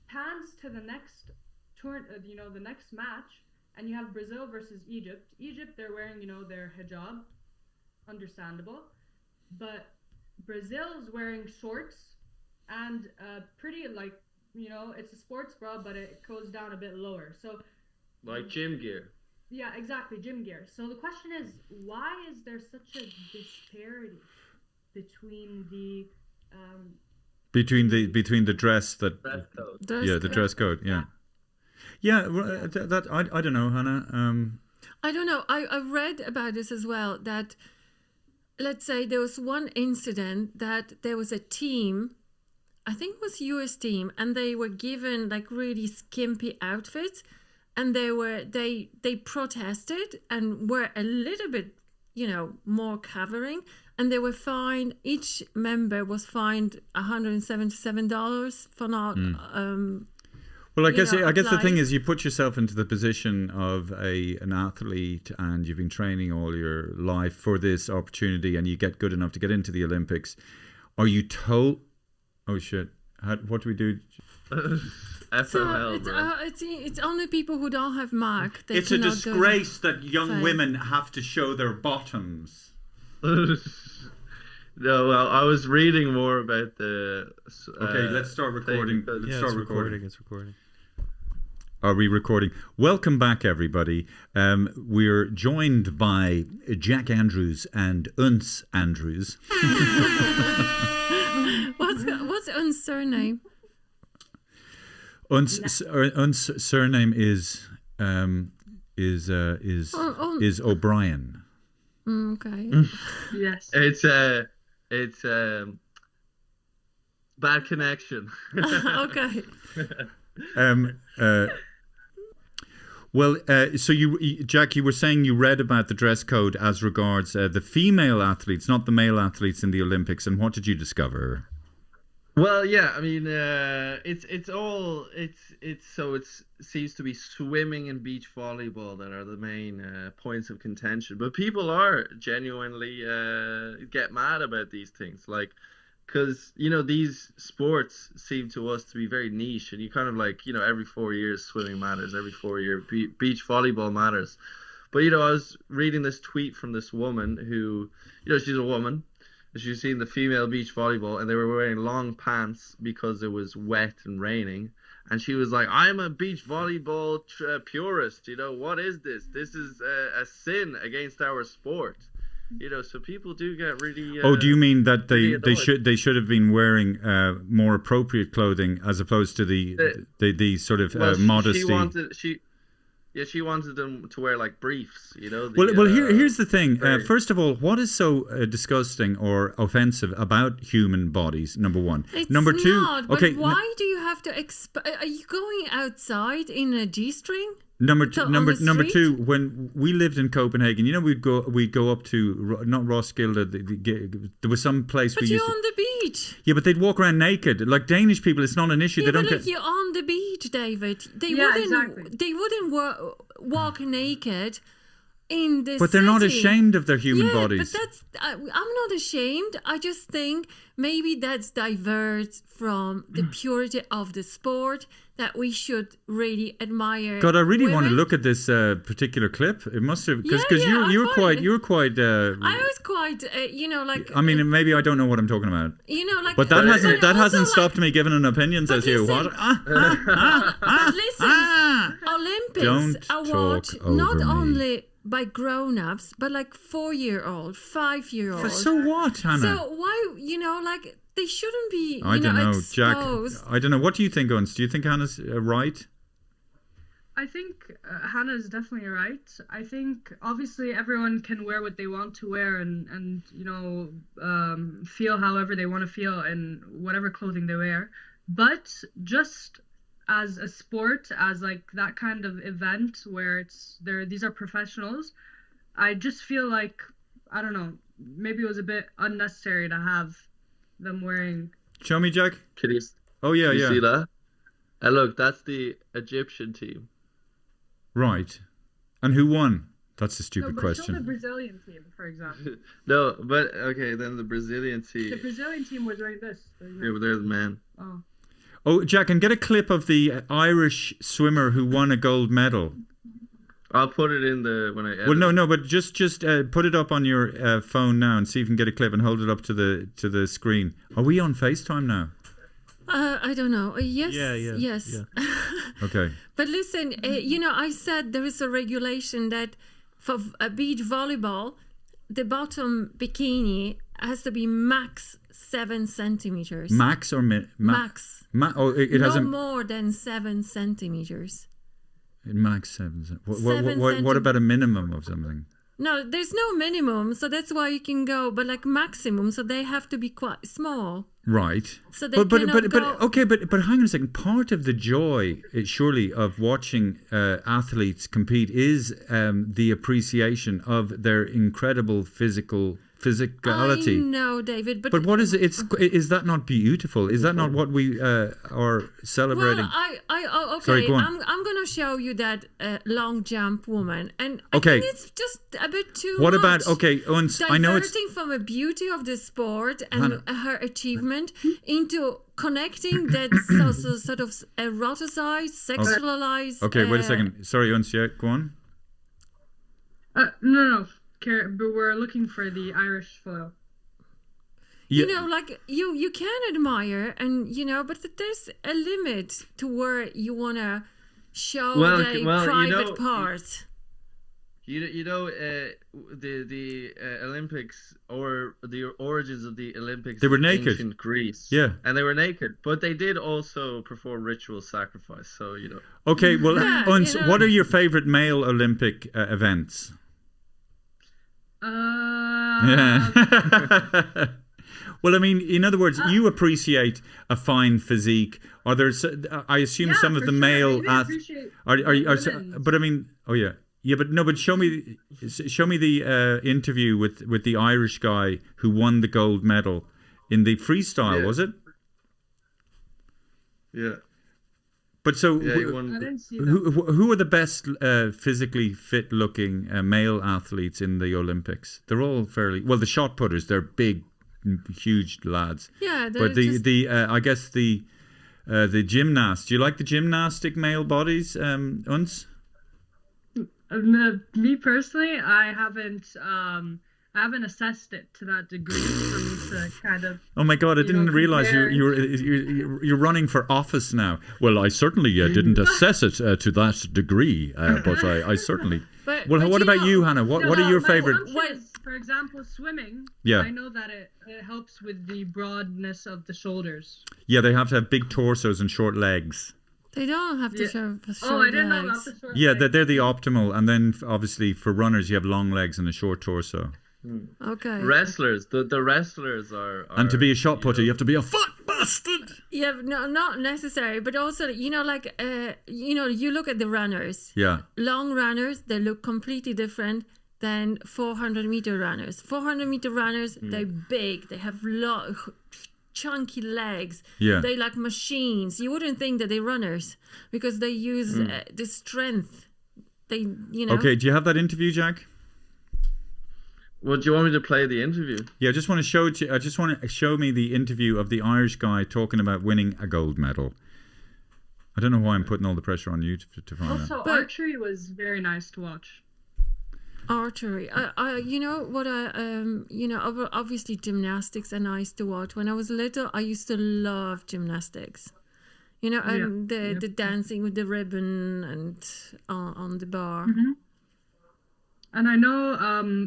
[SPEAKER 5] Pans to the next the next match, and you have Brazil versus Egypt. Egypt, they're wearing, their hijab, understandable, but Brazil's wearing shorts and pretty, it's a sports bra, but it goes down a bit lower. So
[SPEAKER 4] like gym gear.
[SPEAKER 5] Yeah, exactly, gym gear. So the question is, why is there such a disparity between the
[SPEAKER 2] between the dress that dress code, yeah. That I don't know, Hannah.
[SPEAKER 1] I don't know. I read about this as well, that let's say there was one incident that there was a team, I think it was US team, and they were given like really skimpy outfits, and they protested and were a little bit, more covering, and they were fined. Each member was fined $177 for not.
[SPEAKER 2] Well, I guess the thing is, you put yourself into the position of an athlete, and you've been training all your life for this opportunity, and you get good enough to get into the Olympics. Are you told? Oh shit! What do we do?
[SPEAKER 1] So it's only people who don't have mark.
[SPEAKER 2] It's a disgrace that young women have to show their bottoms.
[SPEAKER 4] No, well, I was reading more about the.
[SPEAKER 2] Okay, let's start recording.
[SPEAKER 3] It's recording.
[SPEAKER 2] Are we recording? Welcome back, everybody. We're joined by Jack Andrews and Uns Andrews.
[SPEAKER 1] What's Uns' surname?
[SPEAKER 2] Uns' surname is O'Brien.
[SPEAKER 1] Okay.
[SPEAKER 5] Yes.
[SPEAKER 4] It's bad connection.
[SPEAKER 1] Okay.
[SPEAKER 2] Well, so Jack, you were saying you read about the dress code as regards the female athletes, not the male athletes in the Olympics, and what did you discover?
[SPEAKER 4] Well, yeah, I mean, it seems to be swimming and beach volleyball that are the main points of contention. But people are genuinely get mad about these things, like, because these sports seem to us to be very niche, and you kind of every 4 years swimming matters, every 4 year beach volleyball matters. But I was reading this tweet from this woman who, she's a woman. She's seen the female beach volleyball, and they were wearing long pants because it was wet and raining. And she was like, "I'm a beach volleyball purist. What is this? This is a sin against our sport." So people do get really.
[SPEAKER 2] Do you mean that they should have been wearing more appropriate clothing as opposed to the sort of modesty?
[SPEAKER 4] Yeah, she wanted them to wear like briefs, you know.
[SPEAKER 2] Here's the thing.
[SPEAKER 4] very-
[SPEAKER 2] First of all, what is so disgusting or offensive about human bodies? Number one.
[SPEAKER 1] It's
[SPEAKER 2] Number two.
[SPEAKER 1] not, but
[SPEAKER 2] Okay.
[SPEAKER 1] why do you have to are you going outside in a G-string?
[SPEAKER 2] Number
[SPEAKER 1] So
[SPEAKER 2] two,
[SPEAKER 1] on
[SPEAKER 2] number
[SPEAKER 1] the
[SPEAKER 2] number
[SPEAKER 1] street?
[SPEAKER 2] two. When we lived in Copenhagen, you know, we'd go up to not Roskilde. There was some place
[SPEAKER 1] But
[SPEAKER 2] we
[SPEAKER 1] you're
[SPEAKER 2] used to.
[SPEAKER 1] on the beach.
[SPEAKER 2] Yeah, but they'd walk around naked. Like Danish people, it's not an issue.
[SPEAKER 1] Yeah,
[SPEAKER 2] They
[SPEAKER 1] but
[SPEAKER 2] don't
[SPEAKER 1] like
[SPEAKER 2] get.
[SPEAKER 1] you're on the beach, David.
[SPEAKER 5] Yeah, exactly.
[SPEAKER 1] They wouldn't walk naked in the
[SPEAKER 2] But they're not
[SPEAKER 1] city.
[SPEAKER 2] ashamed of their human
[SPEAKER 1] Yeah,
[SPEAKER 2] bodies.
[SPEAKER 1] but that's I'm not ashamed. I just think maybe that's diverts from the purity of the sport that we should really admire.
[SPEAKER 2] God, I really want to
[SPEAKER 1] women.
[SPEAKER 2] look at this particular clip. It must have because
[SPEAKER 1] Yeah,
[SPEAKER 2] you were
[SPEAKER 1] I
[SPEAKER 2] quite
[SPEAKER 1] find-
[SPEAKER 2] you were quite.
[SPEAKER 1] I was quite, like.
[SPEAKER 2] I mean, maybe I don't know what I'm talking about.
[SPEAKER 1] like.
[SPEAKER 2] But that hasn't
[SPEAKER 1] also,
[SPEAKER 2] hasn't
[SPEAKER 1] like,
[SPEAKER 2] stopped me giving an opinion. Says you.
[SPEAKER 1] listen-
[SPEAKER 2] What?
[SPEAKER 1] But listen, Olympics
[SPEAKER 2] Don't
[SPEAKER 1] are
[SPEAKER 2] talk
[SPEAKER 1] watched
[SPEAKER 2] over
[SPEAKER 1] not
[SPEAKER 2] me.
[SPEAKER 1] only by grown-ups, but like 4-year-old, 5-year-old.
[SPEAKER 2] So what, Hannah?
[SPEAKER 1] So why, like they shouldn't be,
[SPEAKER 2] I don't know, Jack.
[SPEAKER 1] exposed.
[SPEAKER 2] I don't know. What do you think, Uns? Do you think Hannah's right?
[SPEAKER 5] I think Hannah is definitely right. I think obviously everyone can wear what they want to wear and feel however they want to feel in whatever clothing they wear. But just as a sport, as like that kind of event where these are professionals, I just feel like, I don't know, maybe it was a bit unnecessary to have them wearing.
[SPEAKER 2] Show me, Jack.
[SPEAKER 4] Can you,
[SPEAKER 2] Oh yeah,
[SPEAKER 4] can you
[SPEAKER 2] yeah.
[SPEAKER 4] see that? And look, that's the Egyptian team.
[SPEAKER 2] Right. And who won? That's a
[SPEAKER 5] No,
[SPEAKER 2] stupid
[SPEAKER 5] but show the
[SPEAKER 2] question.
[SPEAKER 5] Brazilian team, for example.
[SPEAKER 4] No, but okay, then the Brazilian
[SPEAKER 5] The
[SPEAKER 4] team.
[SPEAKER 5] Brazilian team was wearing this. for
[SPEAKER 4] Yeah,
[SPEAKER 5] example.
[SPEAKER 4] but they're the men.
[SPEAKER 5] Oh.
[SPEAKER 2] Oh, Jack, and get a clip of the Irish swimmer who won a gold medal.
[SPEAKER 4] I'll put it in the when I edit.
[SPEAKER 2] Well, no, but just put it up on your phone now and see if you can get a clip and hold it up to the screen. Are we on FaceTime now?
[SPEAKER 1] I don't know. Yes.
[SPEAKER 3] Yeah,
[SPEAKER 1] Yes.
[SPEAKER 3] yeah.
[SPEAKER 2] Okay.
[SPEAKER 1] But listen, I said there is a regulation that for beach volleyball, the bottom bikini has to be max 7 centimeters.
[SPEAKER 2] Max or
[SPEAKER 1] Max.
[SPEAKER 2] it has
[SPEAKER 1] no
[SPEAKER 2] a
[SPEAKER 1] more than 7 centimeters.
[SPEAKER 2] max 7. What,
[SPEAKER 1] 7
[SPEAKER 2] what about a minimum of something?
[SPEAKER 1] No, there's no minimum, so that's why you can go. But like maximum, so they have to be quite small.
[SPEAKER 2] Right.
[SPEAKER 1] So they cannot go.
[SPEAKER 2] Okay, but hang on a second. Part of the joy, surely, of watching athletes compete is the appreciation of their incredible physicality.
[SPEAKER 1] I know, David, but
[SPEAKER 2] But what is it? Is that not beautiful? Is that not what we are celebrating?
[SPEAKER 1] well, okay.
[SPEAKER 2] Sorry, go on.
[SPEAKER 1] I'm gonna show you that long jump woman, and
[SPEAKER 2] Okay.
[SPEAKER 1] I think it's just a bit too.
[SPEAKER 2] What
[SPEAKER 1] much.
[SPEAKER 2] about I know it's
[SPEAKER 1] Diverting from the beauty of the sport and her achievement into connecting that sort of eroticized, sexualized.
[SPEAKER 2] okay. Wait a second. Sorry, Uncia, go on.
[SPEAKER 5] No. But we're looking for the Irish photo.
[SPEAKER 2] Yeah.
[SPEAKER 1] Like you can admire, and but there's a limit to where you wanna show the private part.
[SPEAKER 4] The Olympics or the origins of the Olympics.
[SPEAKER 2] They were
[SPEAKER 4] in
[SPEAKER 2] naked.
[SPEAKER 4] Ancient Greece.
[SPEAKER 2] Yeah.
[SPEAKER 4] And they were naked, but they did also perform ritual sacrifice. So
[SPEAKER 2] Okay, well,
[SPEAKER 1] Yeah,
[SPEAKER 2] Uns,
[SPEAKER 1] you know.
[SPEAKER 2] what are your favorite male Olympic events? Yeah. Well, I mean, in other words, you appreciate a fine physique. Are there? I assume
[SPEAKER 5] Yeah,
[SPEAKER 2] some of
[SPEAKER 5] for
[SPEAKER 2] the
[SPEAKER 5] sure.
[SPEAKER 2] male
[SPEAKER 5] Maybe I appreciate women's.
[SPEAKER 2] but I mean, oh yeah, yeah, but show me the interview with the Irish guy who won the gold medal in the freestyle.
[SPEAKER 4] Yeah.
[SPEAKER 2] Was it?
[SPEAKER 4] yeah.
[SPEAKER 2] But so,
[SPEAKER 4] Yeah, he won
[SPEAKER 5] I
[SPEAKER 4] the-
[SPEAKER 5] didn't see that.
[SPEAKER 2] who are the best physically fit-looking male athletes in the Olympics? They're all fairly well. The shot putters, they're big, huge lads.
[SPEAKER 1] Yeah, they're
[SPEAKER 2] But
[SPEAKER 1] just,
[SPEAKER 2] I guess the gymnasts. Do you like the gymnastic male bodies, Uns?
[SPEAKER 5] Me personally, I haven't assessed it to that degree for me to kind of.
[SPEAKER 2] Oh my God! I didn't realize
[SPEAKER 5] compare.
[SPEAKER 2] you're running for office now. Well, I certainly didn't assess it to that degree, but I certainly.
[SPEAKER 1] But
[SPEAKER 2] What about you, Hannah? What are your
[SPEAKER 5] my
[SPEAKER 2] favorite?
[SPEAKER 5] assumption is, for example, swimming.
[SPEAKER 2] Yeah.
[SPEAKER 5] I know that it helps with the broadness of the shoulders.
[SPEAKER 2] Yeah, they have to have big torsos and short legs.
[SPEAKER 1] They don't have to show the short
[SPEAKER 5] Oh, I didn't know
[SPEAKER 1] legs.
[SPEAKER 5] about the short
[SPEAKER 2] Yeah,
[SPEAKER 5] legs.
[SPEAKER 2] they're the optimal, and then obviously for runners you have long legs and a short torso.
[SPEAKER 1] Okay.
[SPEAKER 4] Wrestlers, the wrestlers are
[SPEAKER 2] And to be a shot putter, you have to be a fat bastard.
[SPEAKER 1] Yeah, no, not necessary, but also, like, you look at the runners.
[SPEAKER 2] Yeah.
[SPEAKER 1] Long runners, they look completely different than 400-meter runners. 400-meter runners, they're big, they have chunky legs.
[SPEAKER 2] Yeah.
[SPEAKER 1] They like machines. You wouldn't think that they're runners because they use the strength. They.
[SPEAKER 2] Okay, do you have that interview, Jack?
[SPEAKER 4] Well, do you want me to play the interview?
[SPEAKER 2] Yeah, I just want to show me the interview of the Irish guy talking about winning a gold medal. I don't know why I'm putting all the pressure on you to find
[SPEAKER 5] Also,
[SPEAKER 2] that.
[SPEAKER 5] archery was very nice to watch.
[SPEAKER 1] Archery. Obviously gymnastics are nice to watch. When I was little, I used to love gymnastics. The dancing with the ribbon and on the bar.
[SPEAKER 5] Mm-hmm. And I know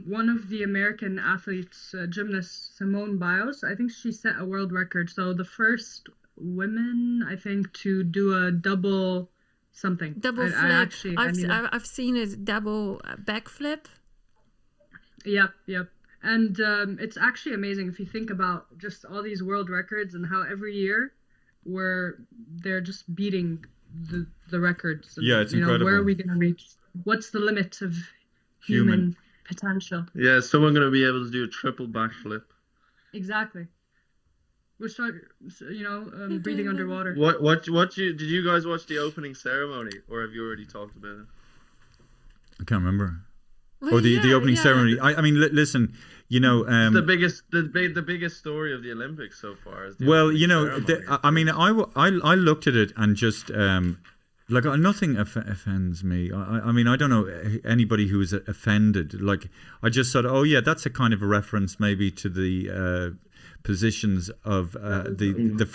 [SPEAKER 5] one of the American athletes, gymnast Simone Biles, I think she set a world record. So the first women, I think, to do a double something.
[SPEAKER 1] Double flip. I've seen a double backflip.
[SPEAKER 5] Yep. And it's actually amazing if you think about just all these world records and how every year they're just beating the records. And,
[SPEAKER 2] Yeah, it's incredible.
[SPEAKER 5] Where are we going to reach? What's the limit of human potential?
[SPEAKER 4] Yeah, someone going to be able to do a triple backflip.
[SPEAKER 5] Exactly. We'll start, breathing underwater.
[SPEAKER 4] Did you guys watch the opening ceremony, or have you already talked about it?
[SPEAKER 2] I can't remember.
[SPEAKER 1] Well,
[SPEAKER 2] the opening ceremony. I mean, listen,
[SPEAKER 4] It's the biggest story of the Olympics so far. Is the opening ceremony.
[SPEAKER 2] I looked at it and just nothing offends me. I mean, I don't know anybody who is offended. Like, I just thought, oh yeah, that's a kind of a reference maybe to the positions of the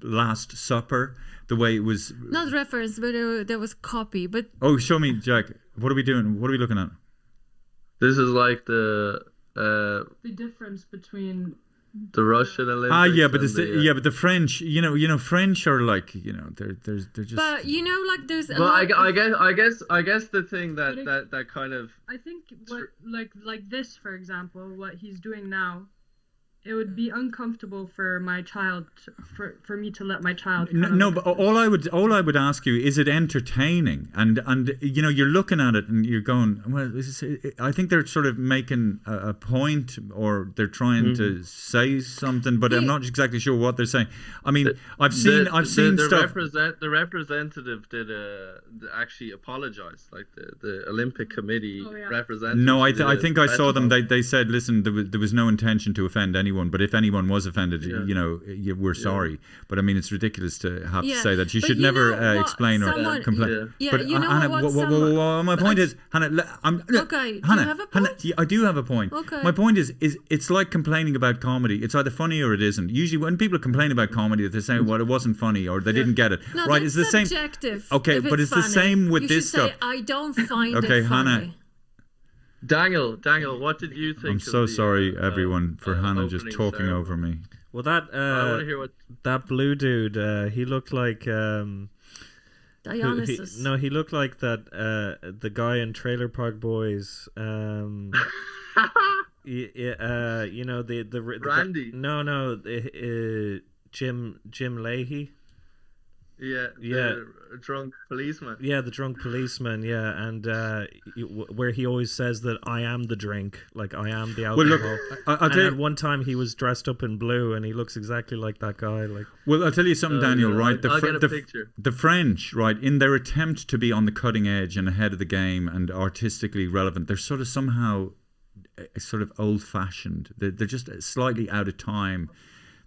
[SPEAKER 2] Last Supper, the way it was.
[SPEAKER 1] Not reference, but there was copy. But
[SPEAKER 2] oh, show me, Jack. What are we doing? What are we looking at?
[SPEAKER 4] This is like the
[SPEAKER 5] difference between
[SPEAKER 4] the Russian Olympics.
[SPEAKER 2] But the French, French are like, they're just.
[SPEAKER 1] But there's.
[SPEAKER 4] Well, I guess the thing that kind of.
[SPEAKER 5] I think what like this, for example, what he's doing now. It would be uncomfortable for my child, for me to let my child.
[SPEAKER 2] No, but all I would ask you, is it entertaining? And you're looking at it and you're going, well, I think they're sort of making a point, or they're trying to say something, but I'm not exactly sure what they're saying. I mean, I've seen stuff.
[SPEAKER 4] The representative did actually apologize, like the Olympic Committee representative.
[SPEAKER 2] No, I think I saw them. They said, listen, there was no intention to offend anyone. But if anyone was offended, we're sorry. But I mean, it's ridiculous to have to say that. You should never explain or complain.
[SPEAKER 1] Yeah,
[SPEAKER 2] but Hannah, my point is, Hannah,
[SPEAKER 1] okay,
[SPEAKER 2] Hannah,
[SPEAKER 1] do you have a point?
[SPEAKER 2] Hannah, I do have a point.
[SPEAKER 1] Okay.
[SPEAKER 2] My point is it's like complaining about comedy. It's either funny or it isn't. Usually, when people complain about comedy, they say, "Well, it wasn't funny," or they didn't get it.
[SPEAKER 1] No,
[SPEAKER 2] right? It's the same.
[SPEAKER 1] Subjective.
[SPEAKER 2] Okay, but it's the same with this stuff.
[SPEAKER 1] Say, I don't find it
[SPEAKER 2] okay,
[SPEAKER 1] funny.
[SPEAKER 2] Hannah.
[SPEAKER 4] Daniel, what did you think?
[SPEAKER 2] I'm so sorry, everyone, for Hannah just talking over me.
[SPEAKER 3] Well, that
[SPEAKER 4] I want to hear what
[SPEAKER 3] that blue dude, he looked like
[SPEAKER 1] Dionysus.
[SPEAKER 3] he looked like that the guy in Trailer Park Boys. The
[SPEAKER 4] Randy.
[SPEAKER 3] Jim Leahy.
[SPEAKER 4] Yeah, the drunk policeman.
[SPEAKER 3] Yeah, the drunk policeman. Yeah, and where he always says that I am the drink, like I am the alcohol.
[SPEAKER 2] Well, look, I'll tell you.
[SPEAKER 3] At one time he was dressed up in blue, and he looks exactly like that guy. Like,
[SPEAKER 2] well, I'll tell you something, Daniel. Right,
[SPEAKER 4] I'll get a picture.
[SPEAKER 2] The French, right, in their attempt to be on the cutting edge and ahead of the game and artistically relevant, they're sort of somehow sort of old-fashioned. They're just slightly out of time.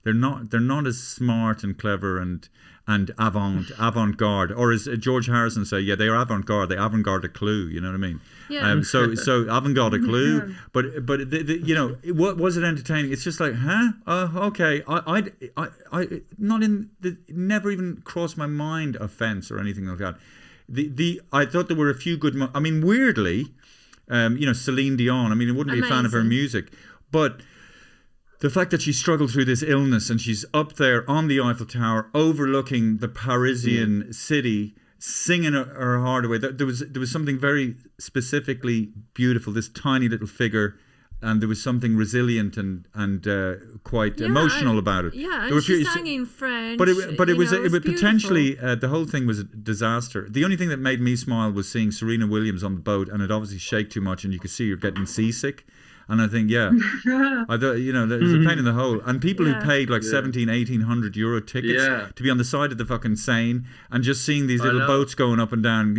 [SPEAKER 2] They're not as smart and clever and avant-garde, or as George Harrison say, yeah, they are avant-garde. They avant-garde a clue. You know what I mean?
[SPEAKER 1] Yeah.
[SPEAKER 2] So avant-garde a clue, but what was it entertaining? It's just like, huh? Okay. I never even crossed my mind offense or anything like that. I thought there were a few good. I mean, weirdly, Celine Dion. I mean, I wouldn't be a fan of her music, but the fact that she struggled through this illness and she's up there on the Eiffel Tower overlooking the Parisian city, singing her heart away. There was something very specifically beautiful, this tiny little figure, and there was something resilient and quite emotional about it.
[SPEAKER 1] Yeah, and she sang in French.
[SPEAKER 2] But it was potentially
[SPEAKER 1] beautiful.
[SPEAKER 2] the whole thing was a disaster. The only thing that made me smile was seeing Serena Williams on the boat, and it obviously shaked too much, and you could see her getting seasick. And I think, I thought, there's a pain in the hole. And people who paid like 1,700-1,800 euro tickets to be on the side of the fucking Seine and just seeing these little boats going up and down,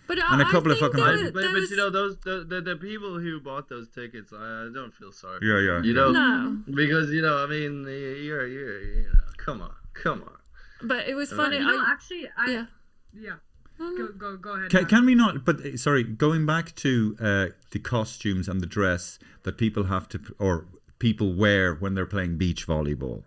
[SPEAKER 1] But
[SPEAKER 2] and a couple of fucking...
[SPEAKER 4] But the people who bought those tickets, I don't feel sorry.
[SPEAKER 2] Yeah.
[SPEAKER 1] No.
[SPEAKER 4] Because, I mean, you're come on.
[SPEAKER 1] But it was funny.
[SPEAKER 5] Go ahead.
[SPEAKER 2] Can we not? But sorry, going back to the costumes and the dress that people have to or people wear when they're playing beach volleyball.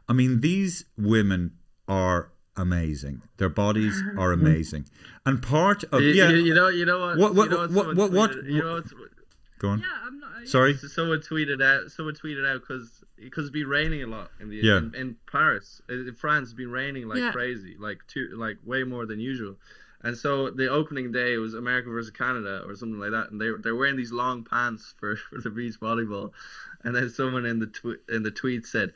[SPEAKER 2] I mean, these women are amazing. Their bodies are amazing, and part of
[SPEAKER 4] you know what?
[SPEAKER 2] Go on.
[SPEAKER 5] Yeah, I'm not.
[SPEAKER 2] Sorry.
[SPEAKER 4] Someone tweeted out because it's been raining a lot in Paris, in France. It's been raining like crazy, like way more than usual. And so the opening day, it was America versus Canada or something like that, and they're wearing these long pants for the beach volleyball. And then someone in the tweet said,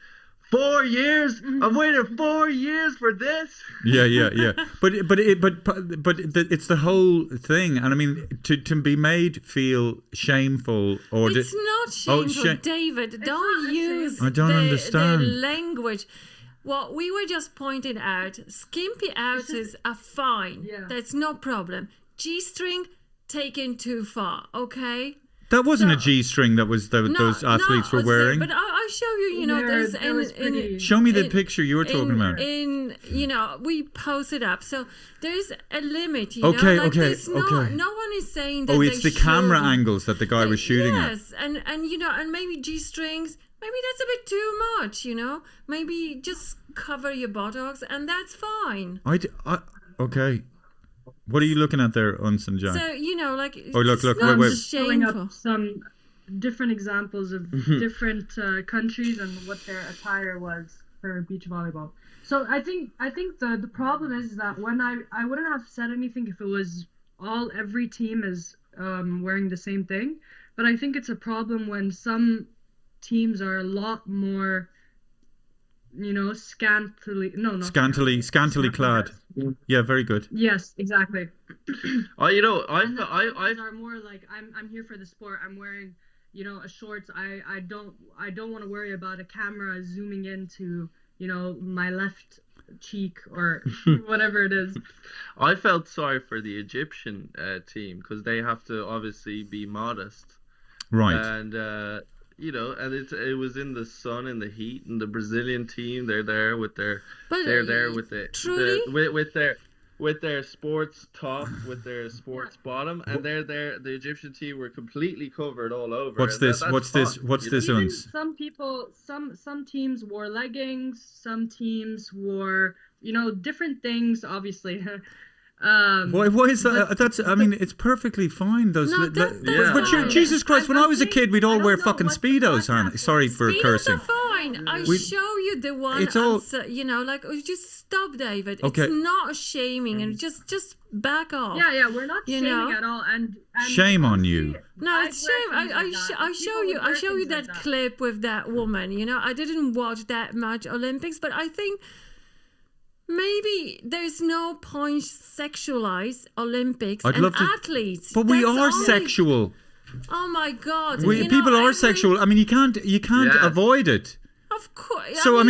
[SPEAKER 4] 4 years? I've waited 4 years for this.
[SPEAKER 2] Yeah. But it's the whole thing, and I mean to be made feel shameful or
[SPEAKER 1] it's not shameful, David. Don't use
[SPEAKER 2] I don't understand
[SPEAKER 1] the language. What we were just pointing out, skimpy outers are fine. Yeah. That's no problem. G-string taken too far, okay?
[SPEAKER 2] That wasn't a G-string that was those athletes were wearing.
[SPEAKER 1] But I'll show you,
[SPEAKER 2] show me the picture you were talking about.
[SPEAKER 1] We post it up. So there's a limit,
[SPEAKER 2] okay.
[SPEAKER 1] No one is saying that
[SPEAKER 2] it's the camera angles that the guy was shooting at.
[SPEAKER 1] Yes, and maybe G-strings, maybe that's a bit too much, Maybe just cover your buttocks and that's fine.
[SPEAKER 2] Okay. What are you looking at there, Uns and Jack?
[SPEAKER 1] So,
[SPEAKER 2] look, wait.
[SPEAKER 5] Showing up some different examples of different countries and what their attire was for beach volleyball. So I think the problem is that when I wouldn't have said anything if it was every team is wearing the same thing, but I think it's a problem when some teams are a lot more scantily clad.
[SPEAKER 2] Yeah, very good.
[SPEAKER 5] Yes, exactly.
[SPEAKER 4] I
[SPEAKER 5] are more like I'm here for the sport. I'm wearing a shorts. I don't want to worry about a camera zooming into my left cheek or whatever it is.
[SPEAKER 4] I felt sorry for the Egyptian team because they have to obviously be modest,
[SPEAKER 2] right?
[SPEAKER 4] And and it was in the sun and the heat, and the Brazilian team, they're there with their with their sports top, with their sports bottom, and they're there. The Egyptian team were completely covered all over.
[SPEAKER 2] What's this? What's this?
[SPEAKER 5] Some people, some teams wore leggings. Some teams wore different things. Obviously.
[SPEAKER 2] Why is that? I mean, it's perfectly fine. Those, but Jesus Christ! When I was a kid, we'd all wear fucking speedos, Hannah. Sorry for cursing.
[SPEAKER 1] Speedos are fine. I show you the one. It's all, just stop, David.
[SPEAKER 2] Okay.
[SPEAKER 1] It's not shaming, and just back off.
[SPEAKER 5] Yeah, we're not shaming at all. And
[SPEAKER 2] shame on you.
[SPEAKER 1] No, it's shame. I show you that clip with that woman. I didn't watch that much Olympics, but I think. Maybe there's no point sexualize Olympics and athletes.
[SPEAKER 2] But we are sexual.
[SPEAKER 1] Oh my God!
[SPEAKER 2] People are sexual. I mean, you can't avoid it.
[SPEAKER 1] Of course.
[SPEAKER 2] So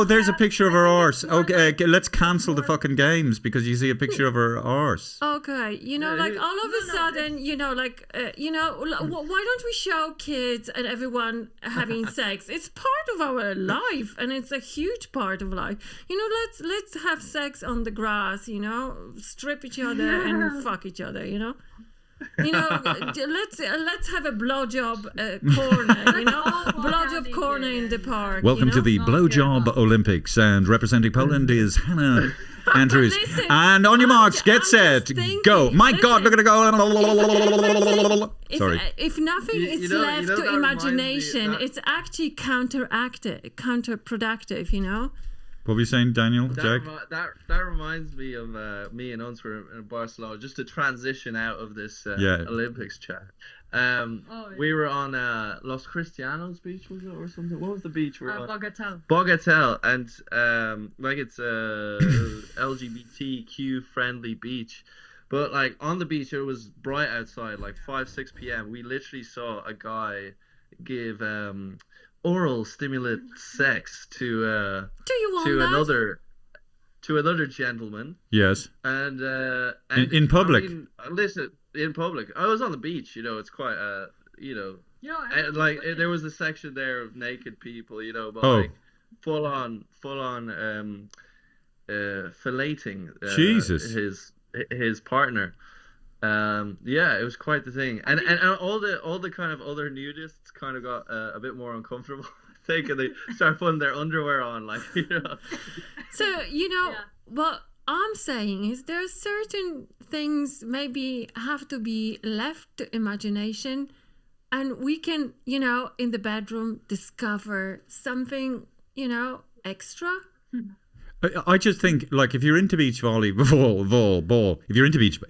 [SPEAKER 2] there's a picture of her arse. Okay, let's cancel the fucking games because you see a picture of her arse.
[SPEAKER 1] Okay, all of a sudden, why don't we show kids and everyone having sex? It's part of our life, and it's a huge part of life. Let's have sex on the grass. Strip each other and fuck each other. Let's have a blowjob corner, blowjob corner in the park.
[SPEAKER 2] Welcome to the blowjob Olympics, and representing Poland is Hannah Andrews.
[SPEAKER 1] Listen,
[SPEAKER 2] And on your marks, get
[SPEAKER 1] I'm
[SPEAKER 2] set,
[SPEAKER 1] just thinking,
[SPEAKER 2] go. My God,
[SPEAKER 1] listen,
[SPEAKER 2] look at it go. Sorry.
[SPEAKER 1] If nothing is left
[SPEAKER 4] that
[SPEAKER 1] to
[SPEAKER 4] reminds me-
[SPEAKER 1] imagination,
[SPEAKER 4] that-
[SPEAKER 1] it's actually counterproductive, you know?
[SPEAKER 2] What were you saying, Daniel? Jack?
[SPEAKER 4] That reminds me of me and Uns were in Barcelona. Just to transition out of this
[SPEAKER 2] Yeah.
[SPEAKER 4] Olympics chat. We were on Los Cristianos beach, was it, or something? What was the beach we were on? Bogatel, and like it's a LGBTQ friendly beach. But like on the beach, it was bright outside, like 5-6 p.m. We literally saw a guy give oral stimulant sex
[SPEAKER 1] Do you want
[SPEAKER 4] to another gentleman.
[SPEAKER 2] Yes.
[SPEAKER 4] And
[SPEAKER 2] in public.
[SPEAKER 4] I mean, listen, in public. I was on the beach. You know, it's quite there was a section there of naked people. You know, but like full on filleting
[SPEAKER 2] Jesus.
[SPEAKER 4] his partner. Yeah, it was quite the thing, and all the kind of other nudists kind of got a bit more uncomfortable. I think, and they start putting their underwear on, like, you know.
[SPEAKER 1] So what I'm saying is there are certain things maybe have to be left to imagination, and we can, in the bedroom discover something, extra.
[SPEAKER 2] I just think, like, if you're into beach volleyball, if you're into beach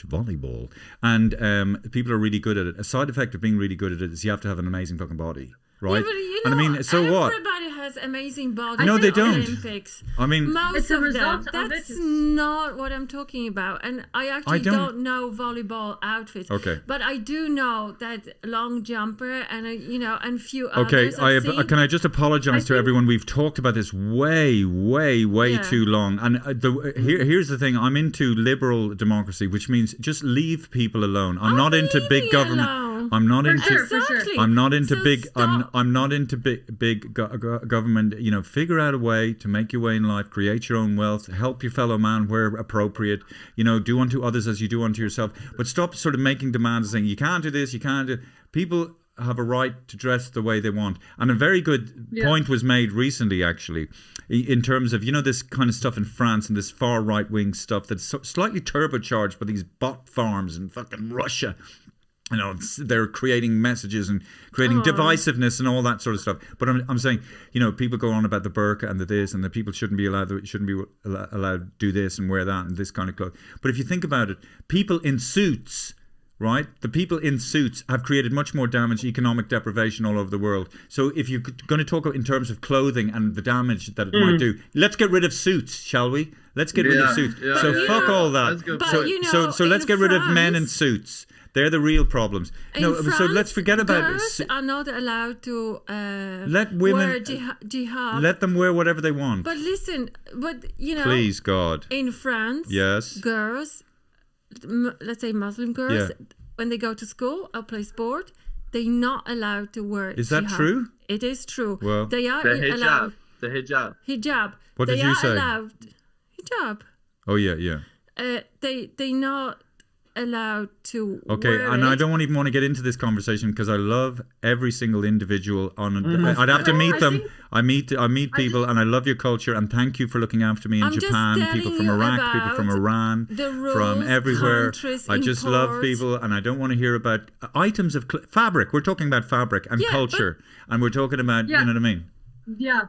[SPEAKER 2] volleyball, and people are really good at it, a side effect of being really good at it is you have to have an amazing fucking body, right?
[SPEAKER 1] Yeah, but
[SPEAKER 2] and I mean, so what?
[SPEAKER 1] Everybody has amazing bodies.
[SPEAKER 2] No, they don't.
[SPEAKER 1] Olympics.
[SPEAKER 2] I mean,
[SPEAKER 1] most
[SPEAKER 5] a
[SPEAKER 1] of them.
[SPEAKER 5] result of
[SPEAKER 1] That's
[SPEAKER 5] it.
[SPEAKER 1] not what I'm talking about. And I actually don't know volleyball outfits.
[SPEAKER 2] Okay.
[SPEAKER 1] But I do know that long jumper and and few
[SPEAKER 2] okay,
[SPEAKER 1] others. I've seen.
[SPEAKER 2] can I just apologize to everyone? We've talked about this way too long. And here's the thing: I'm into liberal democracy, which means just leave people alone. I'm not into big government. I'm not into.
[SPEAKER 1] Exactly.
[SPEAKER 2] I'm not into
[SPEAKER 1] So
[SPEAKER 2] big.
[SPEAKER 1] stop.
[SPEAKER 2] I'm not into big government. Figure out a way to make your way in life, create your own wealth, help your fellow man where appropriate. Do unto others as you do unto yourself. But stop sort of making demands and saying you can't do this, you can't do. People have a right to dress the way they want. And a very good point was made recently, actually, in terms of this kind of stuff in France and this far right wing stuff that's slightly turbocharged by these bot farms in fucking Russia. They're creating messages and creating divisiveness and all that sort of stuff. But I'm saying, people go on about the burqa and the this and the people shouldn't be allowed to do this and wear that and this kind of clothes. But if you think about it, people in suits, right? The people in suits have created much more damage, economic deprivation all over the world. So if you're going to talk in terms of clothing and the damage that it might do, let's get rid of suits, shall we? Let's get rid of suits.
[SPEAKER 4] Yeah.
[SPEAKER 2] So fuck all that. So let's get rid of men in suits. They're the real problems. So let's forget about
[SPEAKER 1] girls
[SPEAKER 2] it.
[SPEAKER 1] are not allowed to
[SPEAKER 2] Let women
[SPEAKER 1] wear jihad.
[SPEAKER 2] Let them wear whatever they want.
[SPEAKER 1] But listen,
[SPEAKER 2] Please, God.
[SPEAKER 1] in France,
[SPEAKER 2] Yes.
[SPEAKER 1] girls, let's say Muslim girls, when they go to school or play sport, they're not allowed to wear
[SPEAKER 2] Is that
[SPEAKER 1] jihad.
[SPEAKER 2] true?
[SPEAKER 1] It is true.
[SPEAKER 2] Well,
[SPEAKER 1] they are
[SPEAKER 4] The hijab.
[SPEAKER 1] allowed
[SPEAKER 4] The hijab.
[SPEAKER 1] hijab.
[SPEAKER 2] What
[SPEAKER 1] they
[SPEAKER 2] did you
[SPEAKER 1] are
[SPEAKER 2] say?
[SPEAKER 1] allowed hijab.
[SPEAKER 2] Oh, yeah.
[SPEAKER 1] They not allowed to
[SPEAKER 2] Okay,
[SPEAKER 1] wear
[SPEAKER 2] and
[SPEAKER 1] it.
[SPEAKER 2] I don't even want to get into this conversation because I love every single individual I'd have to meet them. I meet people and I love your culture and thank you for looking after me in
[SPEAKER 1] I'm just
[SPEAKER 2] Japan, people
[SPEAKER 1] telling
[SPEAKER 2] from
[SPEAKER 1] you
[SPEAKER 2] Iraq, people from
[SPEAKER 1] about
[SPEAKER 2] Iran,
[SPEAKER 1] the rules,
[SPEAKER 2] from everywhere.
[SPEAKER 1] countries,
[SPEAKER 2] I just love
[SPEAKER 1] imports.
[SPEAKER 2] people and I don't want to hear about items of fabric. We're talking about fabric and culture and we're talking about, you know what I mean?
[SPEAKER 5] Yeah.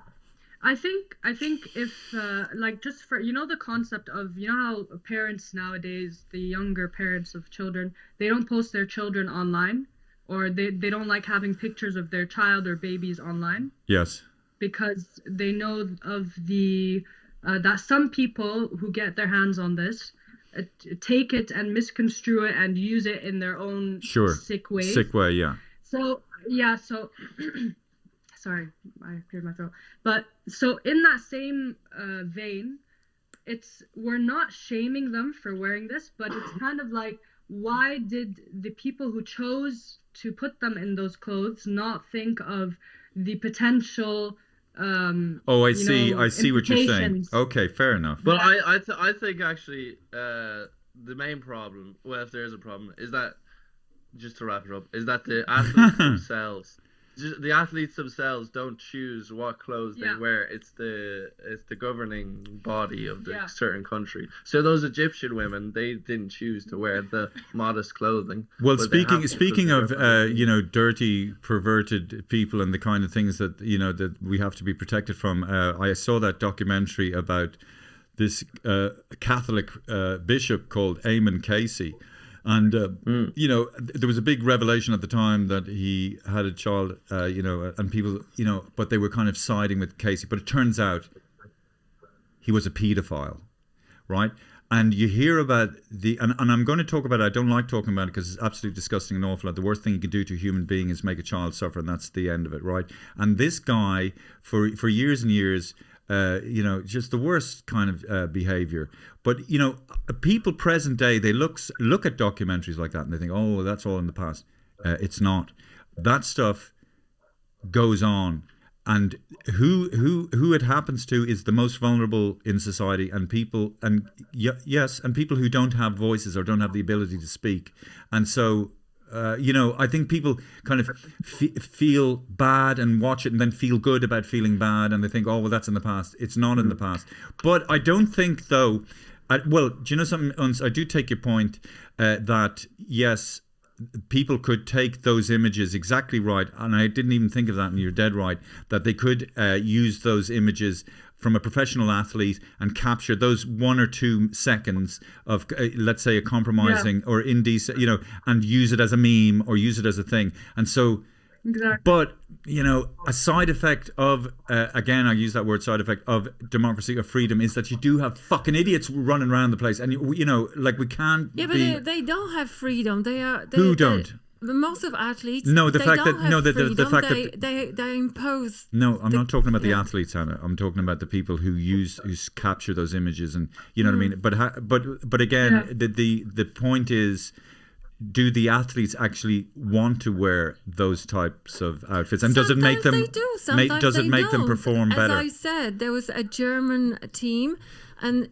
[SPEAKER 5] I think if just for the concept of how parents nowadays, the younger parents of children, they don't post their children online, or they don't like having pictures of their child or babies online.
[SPEAKER 2] Yes.
[SPEAKER 5] Because they know of the that some people who get their hands on this take it and misconstrue it and use it in their own sick way.
[SPEAKER 2] Sick way, yeah.
[SPEAKER 5] So sorry, I cleared my throat. But so in that same vein, we're not shaming them for wearing this, but it's kind of like, why did the people who chose to put them in those clothes not think of the potential
[SPEAKER 2] I see what you're saying. Okay, fair enough.
[SPEAKER 4] But I think actually the main problem, well, if there is a problem, is that, just to wrap it up, is that the athletes themselves the athletes themselves don't choose what clothes they
[SPEAKER 5] Yeah.
[SPEAKER 4] wear. It's the governing body of the
[SPEAKER 5] Yeah.
[SPEAKER 4] certain country. So those Egyptian women, they didn't choose to wear the modest clothing.
[SPEAKER 2] Well,
[SPEAKER 4] but they have to
[SPEAKER 2] speaking
[SPEAKER 4] because
[SPEAKER 2] of
[SPEAKER 4] they represent
[SPEAKER 2] dirty, perverted people and the kind of things that that we have to be protected from, I saw that documentary about this Catholic bishop called Eamon Casey. And, there was a big revelation at the time that he had a child, and people, but they were kind of siding with Casey. But it turns out he was a paedophile, right? And you hear about and I'm going to talk about it. I don't like talking about it because it's absolutely disgusting and awful. The worst thing you can do to a human being is make a child suffer, and that's the end of it, right? And this guy, for years and years, just the worst kind of behavior. But people present day, they look at documentaries like that and they think, oh, that's all in the past. It's not. That stuff goes on, and who it happens to is the most vulnerable in society, and people, and yes, and people who don't have voices or don't have the ability to speak. And so I think people kind of feel bad and watch it and then feel good about feeling bad, and they think, oh, well, that's in the past. It's not in the past. But I don't think, though, well, do you know something, Uns? I do take your point that, yes, people could take those images exactly right, and I didn't even think of that, and you're dead right, that they could use those images from a professional athlete and capture those 1 or 2 seconds of, let's say, a compromising or indecent, and use it as a meme or use it as a thing. And so,
[SPEAKER 5] Exactly.
[SPEAKER 2] but, a side effect of, again, I use that word, side effect of democracy or freedom, is that you do have fucking idiots running around the place. And, like we can't
[SPEAKER 1] but they don't have freedom.
[SPEAKER 2] Who don't?
[SPEAKER 1] Most of athletes.
[SPEAKER 2] No, the
[SPEAKER 1] they
[SPEAKER 2] fact
[SPEAKER 1] don't
[SPEAKER 2] that
[SPEAKER 1] have
[SPEAKER 2] no, the fact
[SPEAKER 1] freedom.
[SPEAKER 2] that
[SPEAKER 1] they impose.
[SPEAKER 2] No, I'm not talking about the athletes, Hannah. I'm talking about the people who capture those images, and you know what I mean. But again, the point is, do the athletes actually want to wear those types of outfits, and does it make them?
[SPEAKER 1] They do. Sometimes
[SPEAKER 2] does it make them perform better?
[SPEAKER 1] As I said, there was a German team, and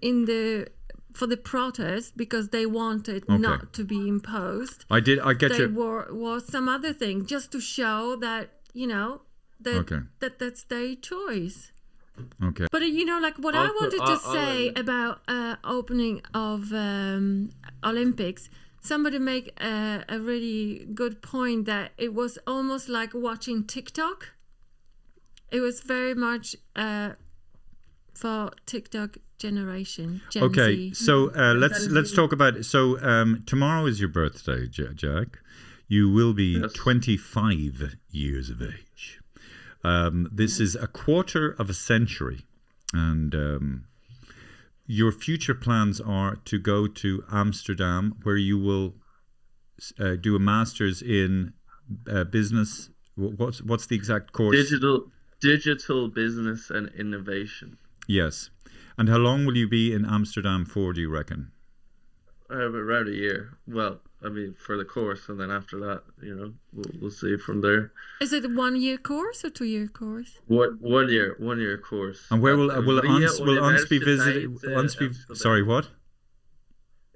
[SPEAKER 1] for the protest, because they wanted not to be imposed.
[SPEAKER 2] I get
[SPEAKER 1] they
[SPEAKER 2] you.
[SPEAKER 1] wore some other thing just to show that that's their choice.
[SPEAKER 2] Okay.
[SPEAKER 1] But like what I wanted to say about opening of Olympics, somebody make a really good point that it was almost like watching TikTok. It was very much for TikTok generation. Gen Z.
[SPEAKER 2] So let's talk about it. So tomorrow is your birthday, Jack. You will be 25 years of age. This is a quarter of a century, and your future plans are to go to Amsterdam, where you will do a master's in business. What's the exact course?
[SPEAKER 4] Digital business and innovation.
[SPEAKER 2] Yes. And how long will you be in Amsterdam for, do you reckon?
[SPEAKER 4] Around a year. Well, I mean, for the course, and then after that, we'll see from there.
[SPEAKER 1] Is it a 1-year course or 2-year course?
[SPEAKER 4] 1 year course.
[SPEAKER 2] And where will Uns be visiting? Sorry, what?